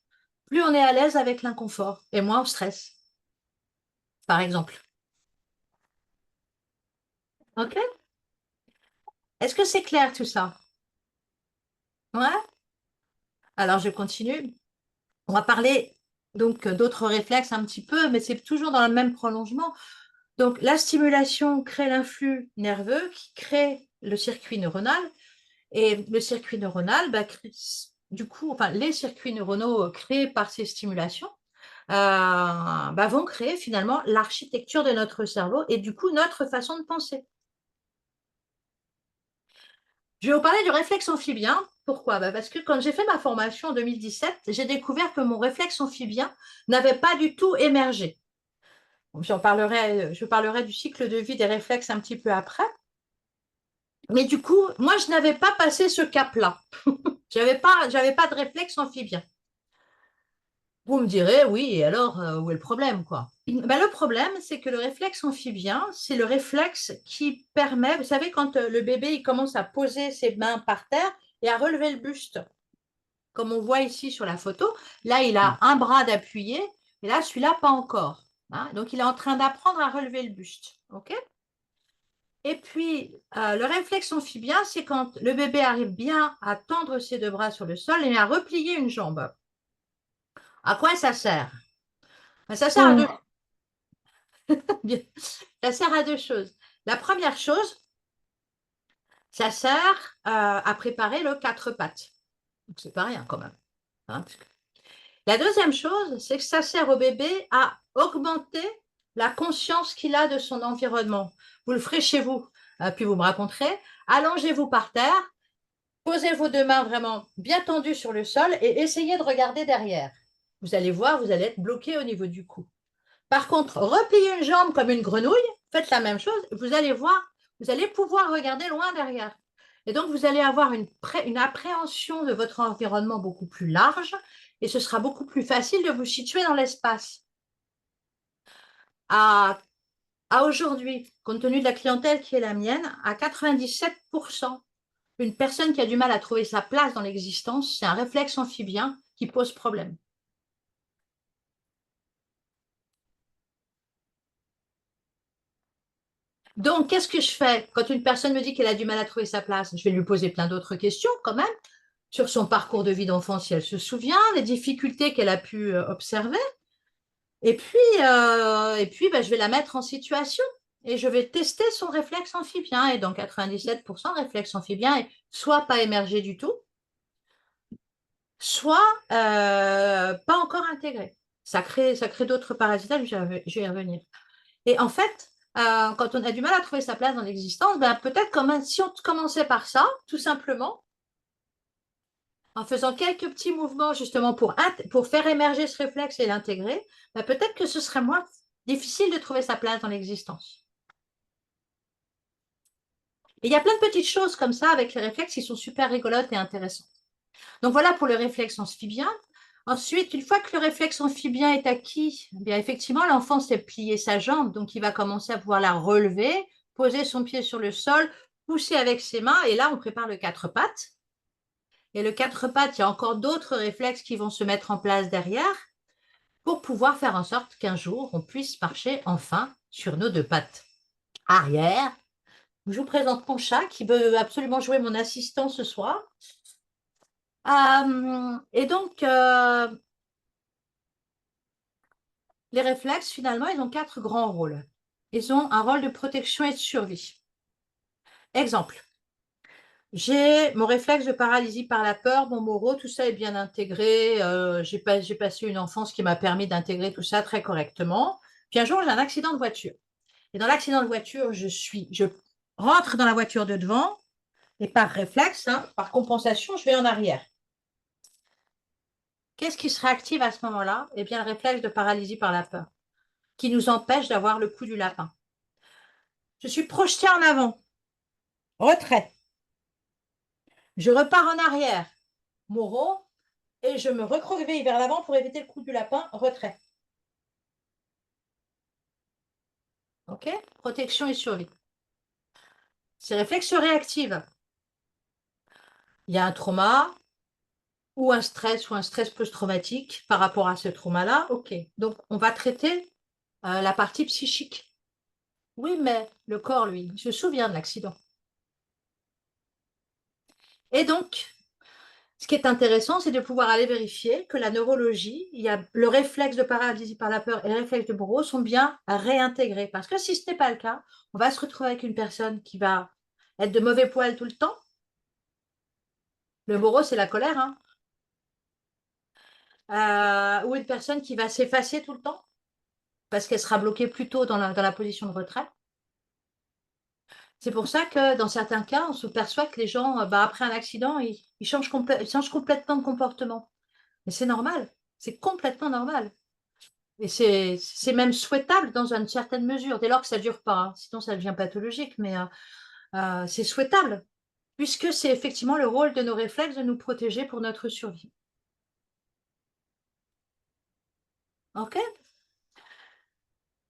plus on est à l'aise avec l'inconfort et moins on stresse, par exemple. OK? Est-ce que c'est clair tout ça? Ouais? Alors, je continue. On va parler donc d'autres réflexes un petit peu, mais c'est toujours dans le même prolongement. Donc, la stimulation crée l'influx nerveux qui crée le circuit neuronal. Et le circuit neuronal, bah, du coup, enfin, les circuits neuronaux créés par ces stimulations bah, vont créer finalement l'architecture de notre cerveau et du coup notre façon de penser. Je vais vous parler du réflexe amphibien. Pourquoi? Bah, parce que quand j'ai fait ma formation en 2017, j'ai découvert que mon réflexe amphibien n'avait pas du tout émergé. Je parlerai du cycle de vie des réflexes un petit peu après. Mais du coup, moi, je n'avais pas passé ce cap-là. J'avais pas de réflexe amphibien. Vous me direz, oui, et alors, où est le problème, quoi? Ben, le problème, c'est que le réflexe amphibien, c'est le réflexe qui permet, vous savez, quand le bébé il commence à poser ses mains par terre et à relever le buste, comme on voit ici sur la photo, là, il a un bras d'appuyer, et là, celui-là, pas encore. Hein. Donc, il est en train d'apprendre à relever le buste. OK? Et puis, le réflexe amphibien, c'est quand le bébé arrive bien à tendre ses deux bras sur le sol et à replier une jambe. À quoi ça sert? Ben, ça sert à deux Bien. Ça sert à deux choses. La première chose, ça sert à préparer le quatre pattes. Donc, c'est pas rien quand même. Hein. La deuxième chose, c'est que ça sert au bébé à augmenter la conscience qu'il a de son environnement. Vous le ferez chez vous, puis vous me raconterez. Allongez-vous par terre, posez vos deux mains vraiment bien tendues sur le sol et essayez de regarder derrière. Vous allez voir, vous allez être bloqué au niveau du cou. Par contre, repliez une jambe comme une grenouille, faites la même chose, vous allez voir, vous allez pouvoir regarder loin derrière. Et donc, vous allez avoir une appréhension de votre environnement beaucoup plus large et ce sera beaucoup plus facile de vous situer dans l'espace. À, à aujourd'hui, compte tenu de la clientèle qui est la mienne, à 97%, une personne qui a du mal à trouver sa place dans l'existence, c'est un réflexe amphibien qui pose problème. Donc, qu'est-ce que je fais quand une personne me dit qu'elle a du mal à trouver sa place? Je vais lui poser plein d'autres questions quand même sur son parcours de vie d'enfant, si elle se souvient, les difficultés qu'elle a pu observer. Et puis bah, je vais la mettre en situation et je vais tester son réflexe amphibien. Et dans 97%, le réflexe amphibien est soit pas émergé du tout, soit pas encore intégré. Ça crée d'autres parasitages, je vais y revenir. Et en fait, quand on a du mal à trouver sa place dans l'existence, ben, peut-être comme si on commençait par ça, tout simplement, en faisant quelques petits mouvements justement pour faire émerger ce réflexe et l'intégrer, ben, peut-être que ce serait moins difficile de trouver sa place dans l'existence. Et il y a plein de petites choses comme ça avec les réflexes qui sont super rigolotes et intéressantes. Donc voilà pour le réflexe amphibien. Ensuite, une fois que le réflexe amphibien est acquis, eh bien effectivement, l'enfant sait plier sa jambe, donc il va commencer à pouvoir la relever, poser son pied sur le sol, pousser avec ses mains, et là, on prépare le quatre pattes. Et le quatre pattes, il y a encore d'autres réflexes qui vont se mettre en place derrière pour pouvoir faire en sorte qu'un jour, on puisse marcher enfin sur nos deux pattes. Arrière. Je vous présente mon chat qui veut absolument jouer mon assistant ce soir. Et donc, les réflexes, finalement, ils ont quatre grands rôles. Ils ont un rôle de protection et de survie. Exemple, j'ai mon réflexe de paralysie par la peur, mon moro, tout ça est bien intégré. J'ai passé une enfance qui m'a permis d'intégrer tout ça très correctement. Puis un jour, j'ai un accident de voiture. Et dans l'accident de voiture, je rentre dans la voiture de devant et par réflexe, hein, par compensation, je vais en arrière. Qu'est-ce qui se réactive à ce moment-là? Eh bien, le réflexe de paralysie par la peur, qui nous empêche d'avoir le coup du lapin. Je suis projetée en avant, retrait. Je repars en arrière, Moreau, et je me recroqueville vers l'avant pour éviter le coup du lapin, retrait. OK? Protection et survie. Ces réflexes se réactivent. Il y a un trauma, ou un stress post-traumatique par rapport à ce trauma-là, ok. Donc, on va traiter la partie psychique. Oui, mais le corps, lui, il se souvient de l'accident. Et donc, ce qui est intéressant, c'est de pouvoir aller vérifier que la neurologie, il y a le réflexe de paralysie par la peur et le réflexe de Bourreau sont bien réintégrés. Parce que si ce n'est pas le cas, on va se retrouver avec une personne qui va être de mauvais poil tout le temps. Le Bourreau, c'est la colère, hein. Ou une personne qui va s'effacer tout le temps parce qu'elle sera bloquée plutôt dans la position de retrait. C'est pour ça que dans certains cas, on se perçoit que les gens, après un accident, ils changent complètement de comportement. Mais c'est normal, c'est complètement normal. Et c'est même souhaitable dans une certaine mesure, dès lors que ça ne dure pas, hein. Sinon ça devient pathologique, mais c'est souhaitable, puisque c'est effectivement le rôle de nos réflexes de nous protéger pour notre survie. OK?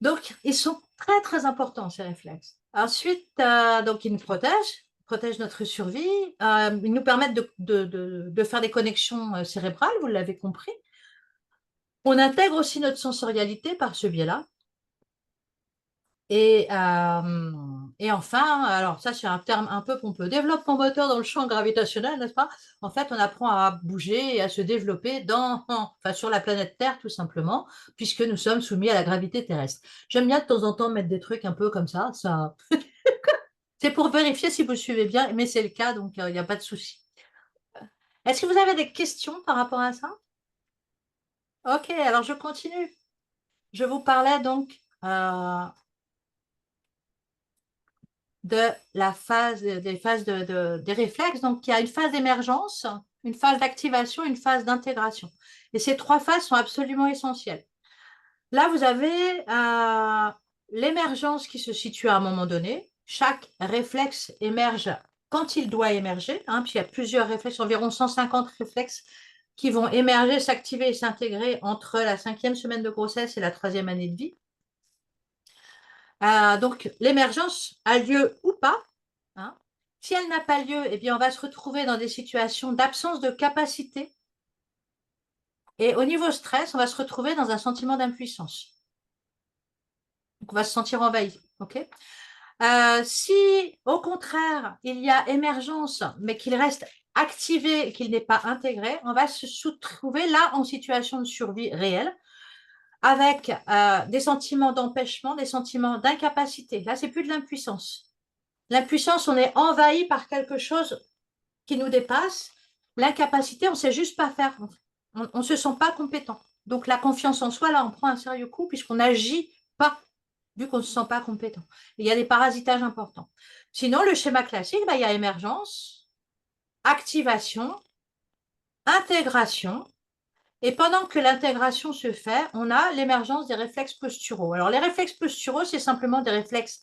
Donc, ils sont très, très importants, ces réflexes. Ensuite, donc, ils nous protègent notre survie. Ils nous permettent de faire des connexions cérébrales, vous l'avez compris. On intègre aussi notre sensorialité par ce biais-là. Et enfin, alors ça c'est un terme un peu pompeux, développement moteur dans le champ gravitationnel, n'est-ce pas? En fait, on apprend à bouger et à se développer sur la planète Terre tout simplement, puisque nous sommes soumis à la gravité terrestre. J'aime bien de temps en temps mettre des trucs un peu comme ça. C'est pour vérifier si vous suivez bien, mais c'est le cas, donc il n'y a pas de souci. Est-ce que vous avez des questions par rapport à ça? Ok, alors je continue. Je vous parlais donc de la phase, des phases des réflexes. Donc, il y a une phase d'émergence, une phase d'activation, une phase d'intégration. Et ces trois phases sont absolument essentielles. Là, vous avez l'émergence qui se situe à un moment donné. Chaque réflexe émerge quand il doit émerger, hein, puis il y a plusieurs réflexes, environ 150 réflexes qui vont émerger, s'activer et s'intégrer entre la 5e semaine de grossesse et la 3e année de vie. Donc, l'émergence a lieu ou pas, hein. Si elle n'a pas lieu, eh bien, on va se retrouver dans des situations d'absence de capacité. Et au niveau stress, on va se retrouver dans un sentiment d'impuissance. Donc, on va se sentir envahi. Okay. Si, au contraire, il y a émergence, mais qu'il reste activé et qu'il n'est pas intégré, on va se trouver là en situation de survie réelle, avec des sentiments d'empêchement, des sentiments d'incapacité. Là, c'est plus de l'impuissance. L'impuissance, on est envahi par quelque chose qui nous dépasse. L'incapacité, on ne sait juste pas faire. On ne se sent pas compétent. Donc la confiance en soi, là, on prend un sérieux coup puisqu'on n'agit pas, vu qu'on ne se sent pas compétent. Il y a des parasitages importants. Sinon, le schéma classique, il y a émergence, activation, intégration. Et pendant que l'intégration se fait, on a l'émergence des réflexes posturaux. Alors, les réflexes posturaux, c'est simplement des réflexes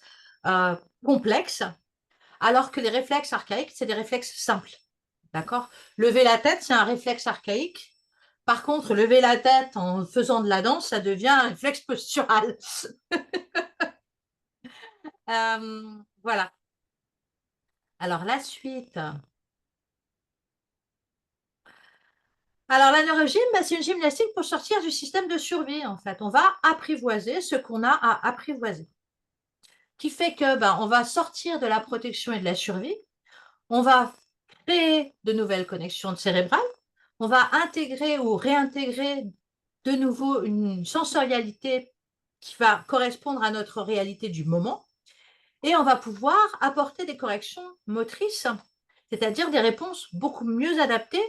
complexes, alors que les réflexes archaïques, c'est des réflexes simples. D'accord? Lever la tête, c'est un réflexe archaïque. Par contre, lever la tête en faisant de la danse, ça devient un réflexe postural. Voilà. Alors, la suite. Alors, la neurogym, c'est une gymnastique pour sortir du système de survie, en fait. On va apprivoiser ce qu'on a à apprivoiser. Qui fait que on va sortir de la protection et de la survie. On va créer de nouvelles connexions cérébrales. On va intégrer ou réintégrer de nouveau une sensorialité qui va correspondre à notre réalité du moment. Et on va pouvoir apporter des corrections motrices, c'est-à-dire des réponses beaucoup mieux adaptées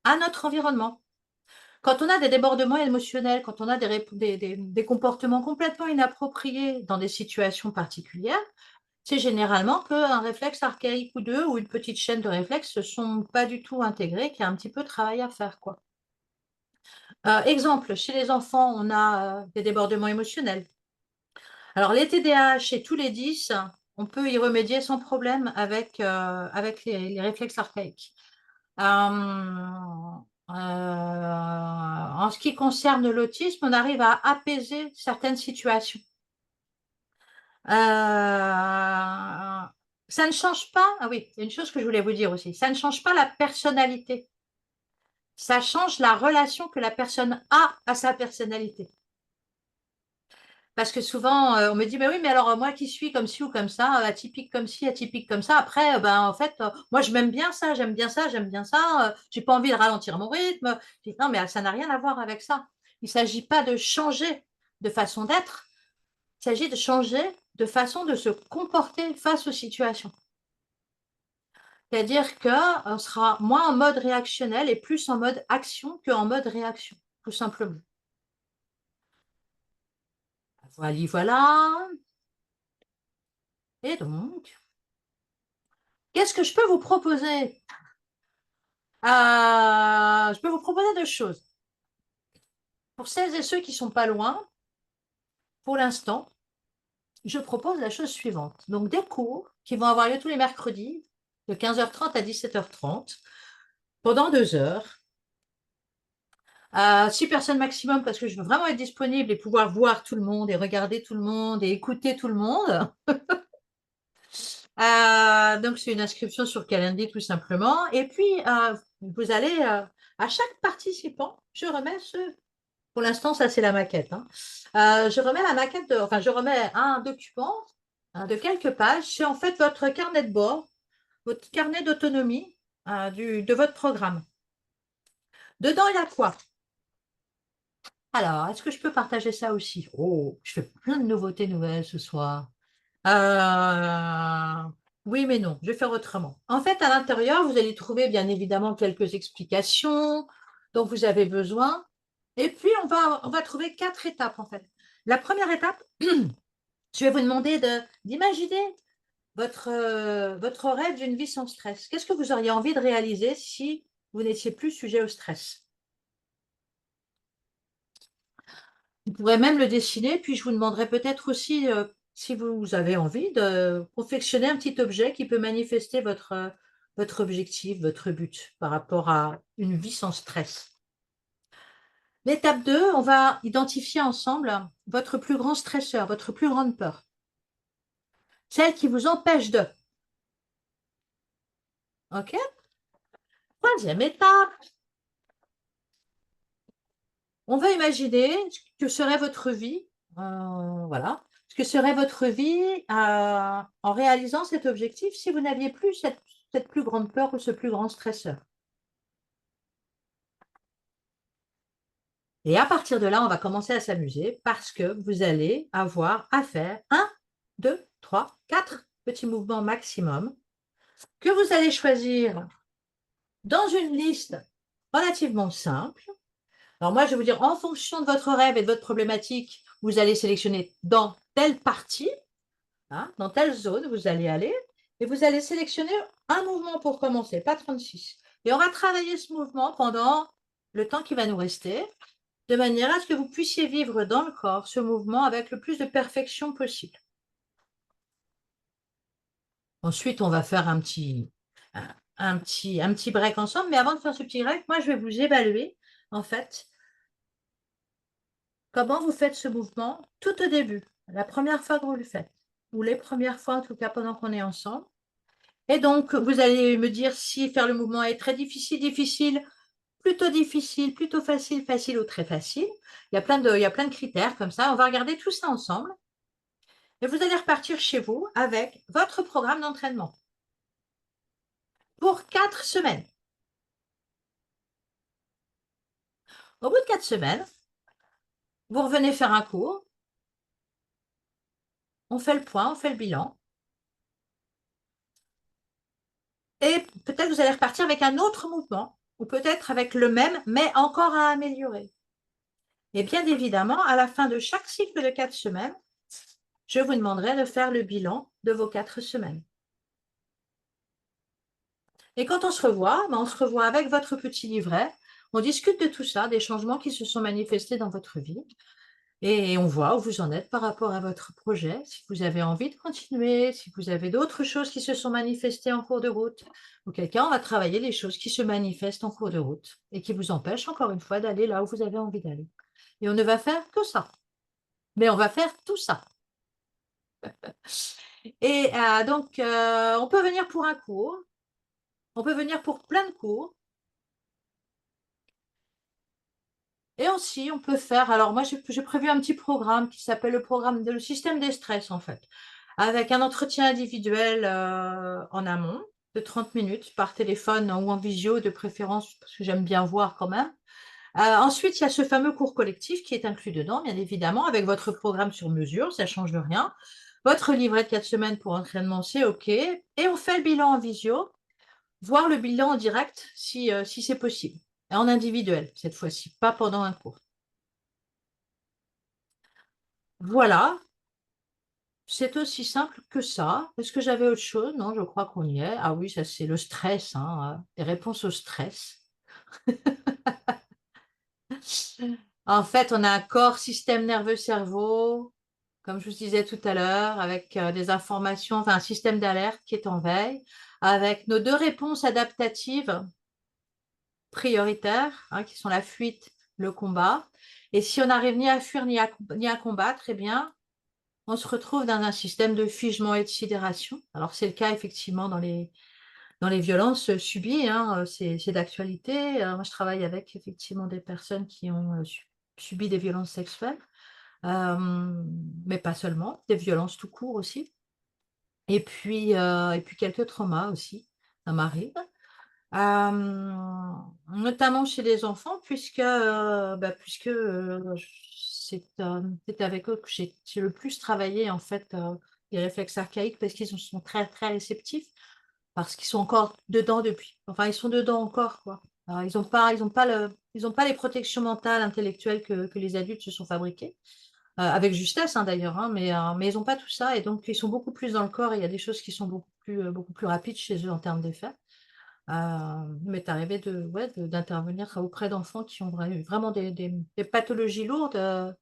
à notre environnement. Quand on a des débordements émotionnels, quand on a des comportements complètement inappropriés dans des situations particulières, c'est généralement qu'un réflexe archaïque ou deux ou une petite chaîne de réflexes ne sont pas du tout intégrés, qu'il y a un petit peu de travail à faire, quoi. Exemple, chez les enfants, on a des débordements émotionnels. Alors, les TDAH chez tous les 10, on peut y remédier sans problème avec les réflexes archaïques. En ce qui concerne l'autisme, on arrive à apaiser certaines situations. Ça ne change pas, ah oui, il y a une chose que je voulais vous dire aussi, ça ne change pas la personnalité. Ça change la relation que la personne a à sa personnalité. Parce que souvent, on me dit, mais oui, mais alors moi qui suis comme ci ou comme ça, atypique comme ci, atypique comme ça, après, ben, en fait, moi je m'aime bien ça, j'aime bien ça, j'aime bien ça, j'ai pas envie de ralentir mon rythme. Je dis, non, mais ça n'a rien à voir avec ça. Il ne s'agit pas de changer de façon d'être, il s'agit de changer de façon de se comporter face aux situations. C'est-à-dire qu'on sera moins en mode réactionnel et plus en mode action qu'en mode réaction, tout simplement. Voilà, voilà. Et donc, qu'est-ce que je peux vous proposer? Je peux vous proposer deux choses. Pour celles et ceux qui ne sont pas loin, pour l'instant, je propose la chose suivante. Donc, des cours qui vont avoir lieu tous les mercredis, de 15h30 à 17h30, pendant 2 heures. 6 personnes maximum, parce que je veux vraiment être disponible et pouvoir voir tout le monde et regarder tout le monde et écouter tout le monde. Donc, c'est une inscription sur Calendly tout simplement. Et puis, vous allez, à chaque participant, je remets pour l'instant, ça c'est la maquette, hein. Je remets la maquette, enfin, je remets un document de quelques pages. C'est en fait votre carnet de bord, votre carnet d'autonomie de votre programme. Dedans, il y a quoi? Alors, est-ce que je peux partager ça aussi? Oh, je fais plein de nouveautés nouvelles ce soir. Euh, Oui, mais non, je vais faire autrement. En fait, à l'intérieur, vous allez trouver bien évidemment quelques explications dont vous avez besoin. Et puis, on va trouver 4 étapes, en fait. La première étape, je vais vous demander d'imaginer votre rêve d'une vie sans stress. Qu'est-ce que vous auriez envie de réaliser si vous n'étiez plus sujet au stress? Vous pourrez même le dessiner, puis je vous demanderai peut-être aussi, si vous avez envie, de confectionner un petit objet qui peut manifester votre objectif, votre but par rapport à une vie sans stress. L'étape 2, on va identifier ensemble votre plus grand stresseur, votre plus grande peur, celle qui vous empêche de. OK? Troisième étape, on va imaginer ce que serait votre vie, voilà, ce que serait votre vie en réalisant cet objectif si vous n'aviez plus cette plus grande peur ou ce plus grand stresseur. Et à partir de là, on va commencer à s'amuser parce que vous allez avoir à faire 1, 2, 3, 4 petits mouvements maximum que vous allez choisir dans une liste relativement simple. Alors moi, je vais vous dire, en fonction de votre rêve et de votre problématique, vous allez sélectionner dans telle partie, hein, dans telle zone, vous allez aller, et vous allez sélectionner un mouvement pour commencer, pas 36. Et on va travailler ce mouvement pendant le temps qui va nous rester, de manière à ce que vous puissiez vivre dans le corps ce mouvement avec le plus de perfection possible. Ensuite, on va faire un petit break ensemble, mais avant de faire ce petit break, moi, je vais vous évaluer, en fait, comment vous faites ce mouvement tout au début, la première fois que vous le faites, ou les premières fois en tout cas pendant qu'on est ensemble. Et donc, vous allez me dire si faire le mouvement est très difficile, plutôt facile, facile ou très facile. Il y a plein de critères comme ça. On va regarder tout ça ensemble. Et vous allez repartir chez vous avec votre programme d'entraînement pour 4 semaines. Au bout de 4 semaines, vous revenez faire un cours. On fait le point, on fait le bilan. Et peut-être vous allez repartir avec un autre mouvement, ou peut-être avec le même, mais encore à améliorer. Et bien évidemment, à la fin de chaque cycle de 4 semaines, je vous demanderai de faire le bilan de vos 4 semaines. Et quand on se revoit, on se revoit avec votre petit livret, on discute de tout ça, des changements qui se sont manifestés dans votre vie, et on voit où vous en êtes par rapport à votre projet, si vous avez envie de continuer, si vous avez d'autres choses qui se sont manifestées en cours de route. Auquel cas, on va travailler les choses qui se manifestent en cours de route et qui vous empêchent, encore une fois, d'aller là où vous avez envie d'aller. Et on ne va faire que ça. Mais on va faire tout ça. Et donc, on peut venir pour un cours, on peut venir pour plein de cours. Et aussi, on peut faire, alors moi j'ai prévu un petit programme qui s'appelle le programme de le système des stress en fait, avec un entretien individuel en amont de 30 minutes par téléphone ou en visio de préférence, parce que j'aime bien voir quand même. Ensuite, il y a ce fameux cours collectif qui est inclus dedans, bien évidemment, avec votre programme sur mesure, ça ne change rien. Votre livret de 4 semaines pour entraînement, c'est OK. Et on fait le bilan en visio, voir le bilan en direct si c'est possible. Et en individuel, cette fois-ci, pas pendant un cours. Voilà, c'est aussi simple que ça. Est-ce que j'avais autre chose? Non, je crois qu'on y est. Ah oui, ça c'est le stress, hein, les réponses au stress. En fait, on a un corps, système nerveux, cerveau, comme je vous disais tout à l'heure, avec des informations, enfin un système d'alerte qui est en veille, avec nos deux réponses adaptatives prioritaires, hein, qui sont la fuite, le combat. Et si on n'arrive ni à fuir ni à combattre, eh bien, on se retrouve dans un système de figement et de sidération. Alors, c'est le cas effectivement dans les violences subies, hein, c'est d'actualité. Moi, je travaille avec effectivement des personnes qui ont subi des violences sexuelles, mais pas seulement, des violences tout court aussi. Et puis quelques traumas aussi, ça m'arrive. Notamment chez les enfants, puisque c'est avec eux que j'ai le plus travaillé en fait les réflexes archaïques parce qu'ils sont très très réceptifs, parce qu'ils sont encore dedans depuis. Enfin, ils sont dedans encore, quoi. Alors, ils ont pas les protections mentales, intellectuelles que les adultes se sont fabriquées, avec justesse hein, d'ailleurs, hein, mais ils n'ont pas tout ça et donc ils sont beaucoup plus dans le corps et il y a des choses qui sont beaucoup plus rapides chez eux en termes d'effets. Mais t'es arrivé d'intervenir auprès d'enfants qui ont vraiment des pathologies lourdes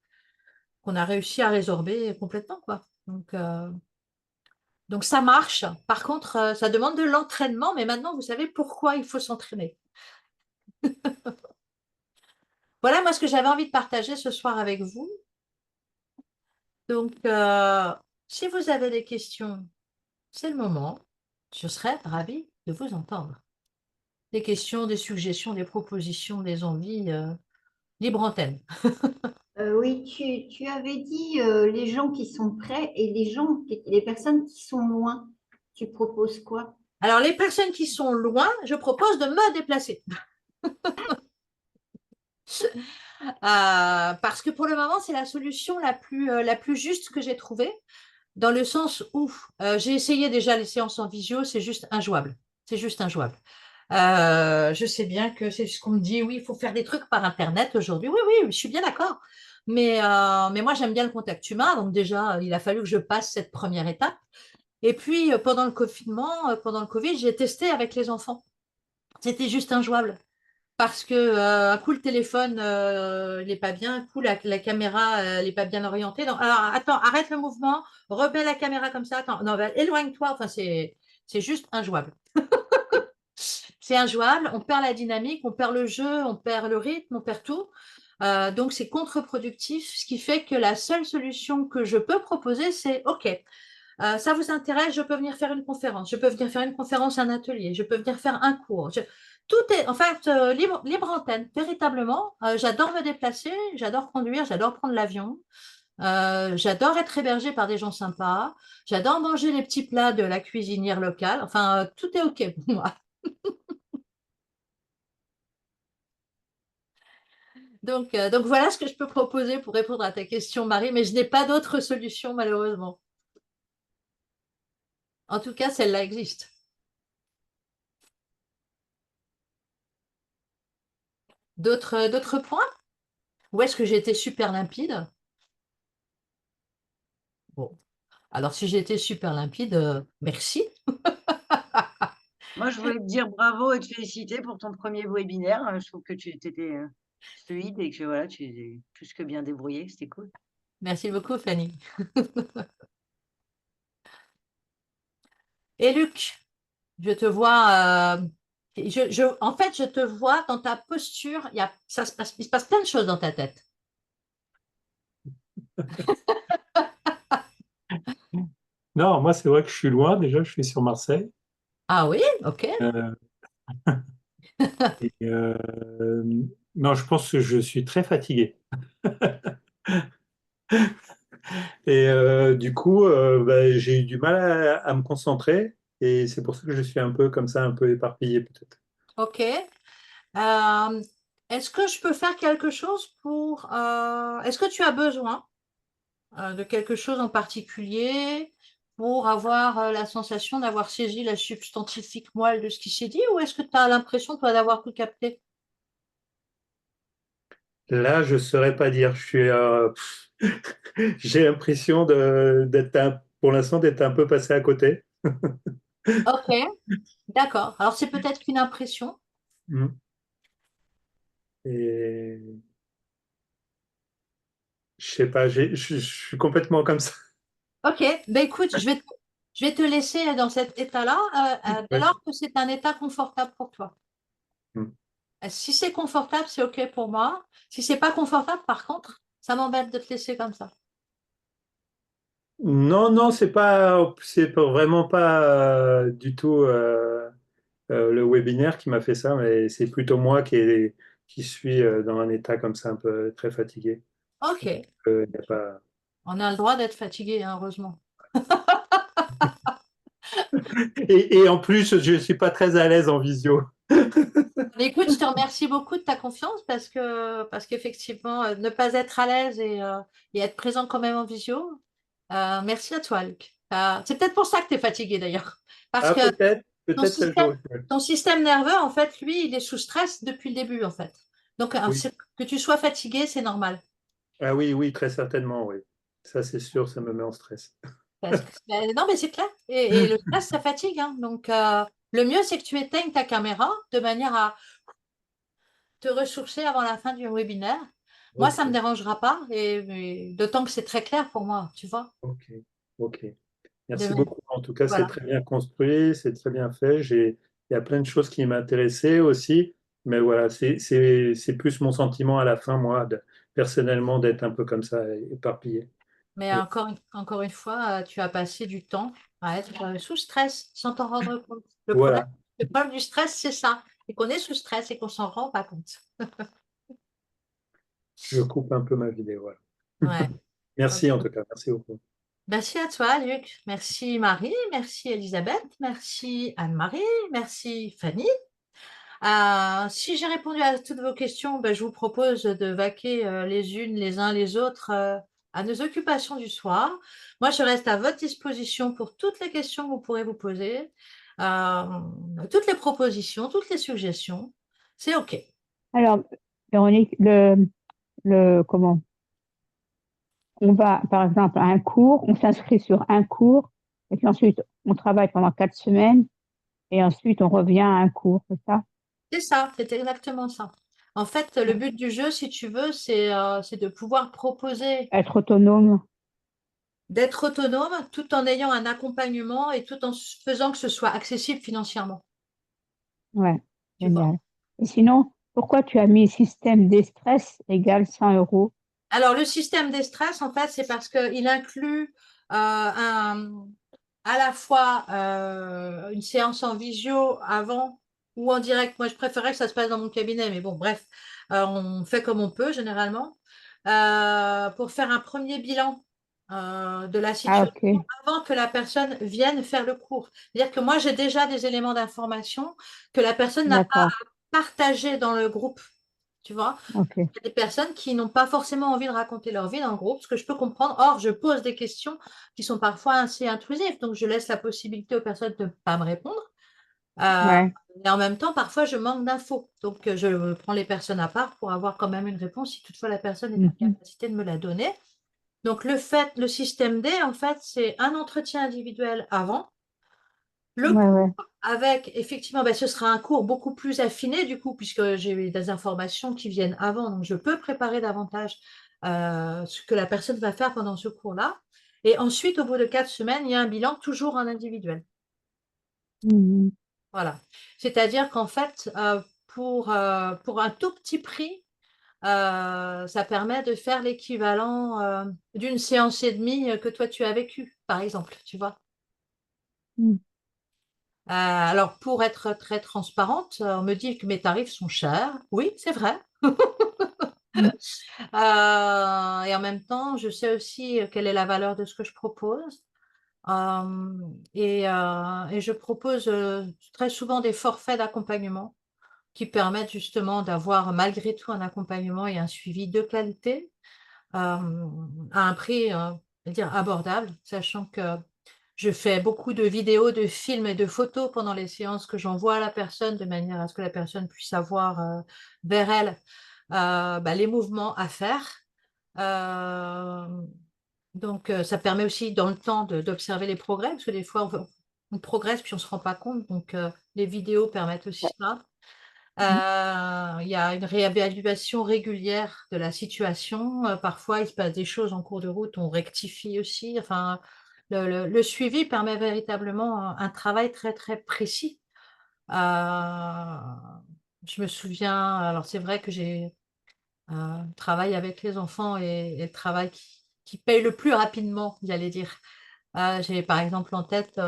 qu'on a réussi à résorber complètement, quoi. Donc ça marche. Par contre, ça demande de l'entraînement, mais maintenant vous savez pourquoi il faut s'entraîner. Voilà moi ce que j'avais envie de partager ce soir avec vous. Donc, si vous avez des questions, c'est le moment. Je serais ravie de vous entendre. Des questions, des suggestions, des propositions, des envies, libre antenne. Oui, tu avais dit les gens qui sont près et les personnes qui sont loin. Tu proposes quoi? Alors, les personnes qui sont loin, je propose de me déplacer. Parce que pour le moment, c'est la solution la plus juste que j'ai trouvée, dans le sens où j'ai essayé déjà les séances en visio, c'est juste injouable. C'est juste injouable. Je sais bien que c'est ce qu'on me dit, oui, il faut faire des trucs par Internet aujourd'hui. Oui, oui, je suis bien d'accord. Mais moi, j'aime bien le contact humain. Donc déjà, il a fallu que je passe cette première étape. Et puis, pendant le confinement, pendant le Covid, j'ai testé avec les enfants. C'était juste injouable. Parce que un coup, le téléphone, il n'est pas bien. Un coup, la caméra, elle n'est pas bien orientée. Donc, alors, attends, arrête le mouvement. Remets la caméra comme ça. Attends, non, éloigne-toi. Enfin, c'est juste injouable. C'est injouable. On perd la dynamique, on perd le jeu, on perd le rythme, on perd tout. Donc, c'est contre-productif. Ce qui fait que la seule solution que je peux proposer, c'est OK. Ça vous intéresse, je peux venir faire une conférence, je peux venir faire une conférence, un atelier, je peux venir faire un cours. Tout est en fait libre antenne, véritablement. J'adore me déplacer, j'adore conduire, j'adore prendre l'avion, j'adore être hébergée par des gens sympas, j'adore manger les petits plats de la cuisinière locale. Enfin, tout est OK pour moi. Donc voilà ce que je peux proposer pour répondre à ta question, Marie, mais je n'ai pas d'autre solution malheureusement. En tout cas, celle-là existe. D'autres points? Ou est-ce que j'ai été super limpide? Bon, alors si j'ai été super limpide, merci. Moi, je voulais te dire bravo et te féliciter pour ton premier webinaire. Je trouve que tu étais fluide et que voilà, tu es plus que bien débrouillé. C'était cool. Merci beaucoup, Fanny. Et Luc, je te vois, en fait, je te vois dans ta posture, il se passe plein de choses dans ta tête. Non, moi, c'est vrai que je suis loin. Déjà, je suis sur Marseille. Ah oui, ok. Euh, et, Non, je pense que je suis très fatigué. Et du coup, bah, j'ai eu du mal à me concentrer. Et c'est pour ça que je suis un peu comme ça, un peu éparpillé peut-être. Ok. Est-ce que je peux faire quelque chose pour... est-ce que tu as besoin de quelque chose en particulier pour avoir la sensation d'avoir saisi la substantifique moelle de ce qui s'est dit, ou est-ce que tu as l'impression, toi, d'avoir tout capté? Là, je ne saurais pas dire. J'ai l'impression pour l'instant, d'être un peu passé à côté. Ok, d'accord. Alors, c'est peut-être qu'une impression. Mm. Et je sais pas, je suis complètement comme ça. Ok, ben écoute, je vais te laisser dans cet état-là, dès Ouais. lors que c'est un état confortable pour toi. Mm. Si c'est confortable, c'est ok pour moi. Si c'est pas confortable, par contre, ça m'embête de te laisser comme ça. Non, non, vraiment pas du tout le webinaire qui m'a fait ça, mais c'est plutôt moi qui suis dans un état comme ça, un peu très fatigué. Ok, Y a pas... on a le droit d'être fatigué, hein, heureusement. et en plus, je suis pas très à l'aise en visio. Mais écoute, je te remercie beaucoup de ta confiance parce qu'effectivement, ne pas être à l'aise et être présent quand même en visio, merci à toi, Luc. C'est peut-être pour ça que tu es fatigué d'ailleurs. Parce Ah, que ton peut-être ça système, joue. ton système nerveux, en fait, lui, il est sous stress depuis le début, en fait. Donc, Oui. que tu sois fatigué, c'est normal. Ah oui, oui, très certainement, oui. Ça, c'est sûr, ça me met en stress. Ben, non, mais c'est clair. Et le stress, ça fatigue, hein. Donc, le mieux, c'est que tu éteignes ta caméra de manière à te ressourcer avant la fin du webinaire. Moi, ça ne me Ok, dérangera pas, et d'autant que c'est très clair pour moi, tu vois. ok, ok. De- Merci beaucoup. En tout cas, c'est voilà. très bien construit, c'est très bien fait. Il y a plein de choses qui m'intéressaient aussi, mais voilà, c'est plus mon sentiment à la fin, moi, personnellement, d'être un peu comme ça, éparpillé. Mais Et encore une fois, tu as passé du temps à être sous stress sans t'en rendre compte. voilà, Le problème du stress, c'est ça. C'est qu'on est sous stress et qu'on s'en rend pas compte. je coupe un peu ma vidéo. Voilà. Ouais. Merci en tout cas, merci beaucoup. Merci à toi, Luc. Merci Marie, merci Elisabeth, merci Anne-Marie, merci Fanny. Si j'ai répondu à toutes vos questions, ben, je vous propose de vaquer les unes, les uns, les autres à nos occupations du soir. Moi, je reste à votre disposition pour toutes les questions que vous pourrez vous poser, euh, toutes les propositions, toutes les suggestions. C'est OK. Alors, Véronique, comment? On va, par exemple, à un cours, on s'inscrit sur un cours, et puis ensuite, on travaille pendant 4 semaines, et ensuite, on revient à un cours, c'est ça? C'est ça, c'est exactement ça. En fait, le but du jeu, si tu veux, c'est de pouvoir proposer Être autonome, d'être autonome tout en ayant un accompagnement et tout en faisant que ce soit accessible financièrement. ouais, Tu vois. génial. Et sinon, pourquoi tu as mis système des stress égale 100 €? Alors, le système des stress, en fait, c'est parce qu'il inclut à la fois une séance en visio avant ou en direct. Moi, je préférais que ça se passe dans mon cabinet, mais bon, bref, on fait comme on peut généralement pour faire un premier bilan de la Ah, situation ok, avant que la personne vienne faire le cours. C'est-à-dire que moi, j'ai déjà des éléments d'information que la personne n'a pas d'accord, partagé dans le groupe. Tu vois, ok. il y a des personnes qui n'ont pas forcément envie de raconter leur vie dans le groupe, ce que je peux comprendre. Or, je pose des questions qui sont parfois assez intrusives, donc je laisse la possibilité aux personnes de ne pas me répondre. Euh, Ouais. et en même temps, parfois, je manque d'infos. Donc, je prends les personnes à part pour avoir quand même une réponse si toutefois la personne est en Mhm. capacité de me la donner. Donc, le système D, en fait, c'est un entretien individuel avant. Le Ouais, cours ouais. avec, effectivement, ben, ce sera un cours beaucoup plus affiné du coup, puisque j'ai eu des informations qui viennent avant, donc je peux préparer davantage ce que la personne va faire pendant ce cours-là. Et ensuite, au bout de 4 semaines, il y a un bilan toujours en individuel. Mhm. Voilà. C'est-à-dire qu'en fait, pour un tout petit prix, ça permet de faire l'équivalent d'une séance et demie que toi tu as vécue, par exemple, tu vois. Mhm. Alors, pour être très transparente, on me dit que mes tarifs sont chers. Oui, c'est vrai. Mm. Et en même temps, je sais aussi quelle est la valeur de ce que je propose. Et je propose très souvent des forfaits d'accompagnement qui permettent justement d'avoir malgré tout un accompagnement et un suivi de qualité à un prix, je veux dire, abordable, sachant que je fais beaucoup de vidéos, de films et de photos pendant les séances que j'envoie à la personne de manière à ce que la personne puisse avoir vers elle les mouvements à faire. Euh, donc, ça permet aussi dans le temps d'observer les progrès, parce que des fois, on progresse puis on ne se rend pas compte. Donc, les vidéos permettent aussi ça. Il y a une réévaluation régulière de la situation. Parfois, il se passe des choses en cours de route, on rectifie aussi. Enfin, le suivi permet véritablement un travail très, très précis. Je me souviens, alors c'est vrai que j'ai travail avec les enfants et le travail qui paye le plus rapidement, j'allais dire. J'ai par exemple en tête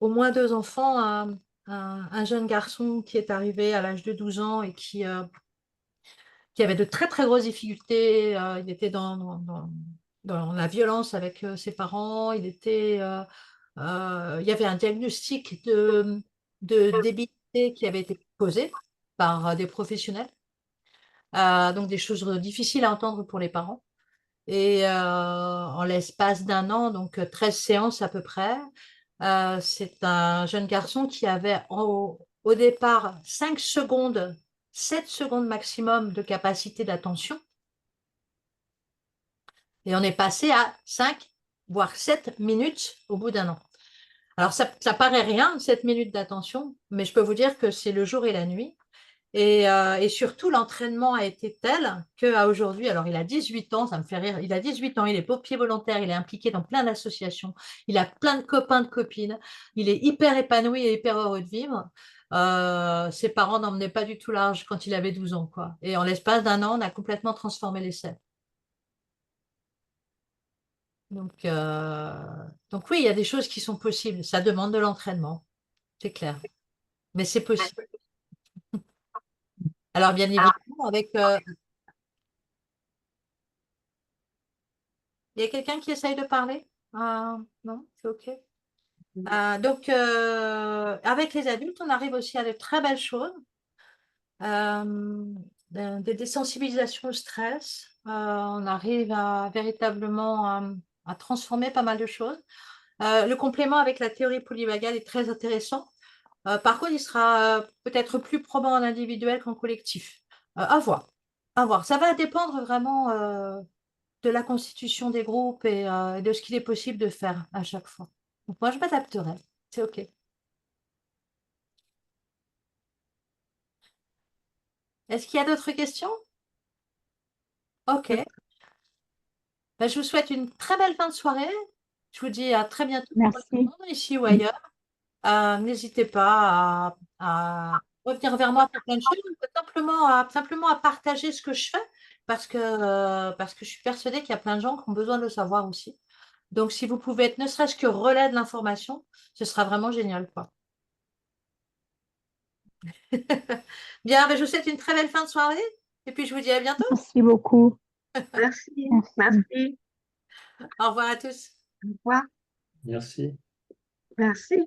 au moins 2 enfants, un jeune garçon qui est arrivé à l'âge de 12 ans et qui avait de très très grosses difficultés. Il était dans la violence avec ses parents. Il y avait un diagnostic de débilité qui avait été posé par des professionnels. Donc des choses difficiles à entendre pour les parents. Et en l'espace d'un an, donc 13 séances à peu près, c'est un jeune garçon qui avait au départ 5 secondes, 7 secondes maximum de capacité d'attention. Et on est passé à 5, voire 7 minutes au bout d'un an. Alors ça paraît rien, 7 minutes d'attention, mais je peux vous dire que c'est le jour et la nuit. Et surtout, l'entraînement a été tel qu'à aujourd'hui, alors il a 18 ans, ça me fait rire, il a 18 ans, il est pompier volontaire, il est impliqué dans plein d'associations, il a plein de copains, de copines, il est hyper épanoui et hyper heureux de vivre. Ses parents n'emmenaient pas du tout large quand il avait 12 ans, quoi. Et en l'espace d'un an, on a complètement transformé l'essai. Donc, donc oui, il y a des choses qui sont possibles. Ça demande de l'entraînement, c'est clair. Mais c'est possible. Alors, bien évidemment, avec il y a quelqu'un qui essaye de parler? Non, c'est OK. Donc, avec les adultes, on arrive aussi à de très belles choses. Des sensibilisations au stress. On arrive à véritablement à transformer pas mal de choses. Le complément avec la théorie polyvagale est très intéressant. Par contre, il sera peut-être plus probant en individuel qu'en collectif. À voir. À voir. Ça va dépendre vraiment de la constitution des groupes et de ce qu'il est possible de faire à chaque fois. Donc moi, je m'adapterai. C'est OK. Est-ce qu'il y a d'autres questions? OK. Ben, je vous souhaite une très belle fin de soirée. Je vous dis à très bientôt pour le Merci. monde, ici ou ailleurs. N'hésitez pas à revenir vers moi pour plein de choses, ou simplement à partager ce que je fais parce que je suis persuadée qu'il y a plein de gens qui ont besoin de le savoir aussi. Donc, si vous pouvez être ne serait-ce que relais de l'information, ce sera vraiment génial, quoi. Bien, ben, je vous souhaite une très belle fin de soirée et puis je vous dis à bientôt. Merci beaucoup. Merci, Merci. merci. Au revoir à tous. Au revoir. Merci. Merci.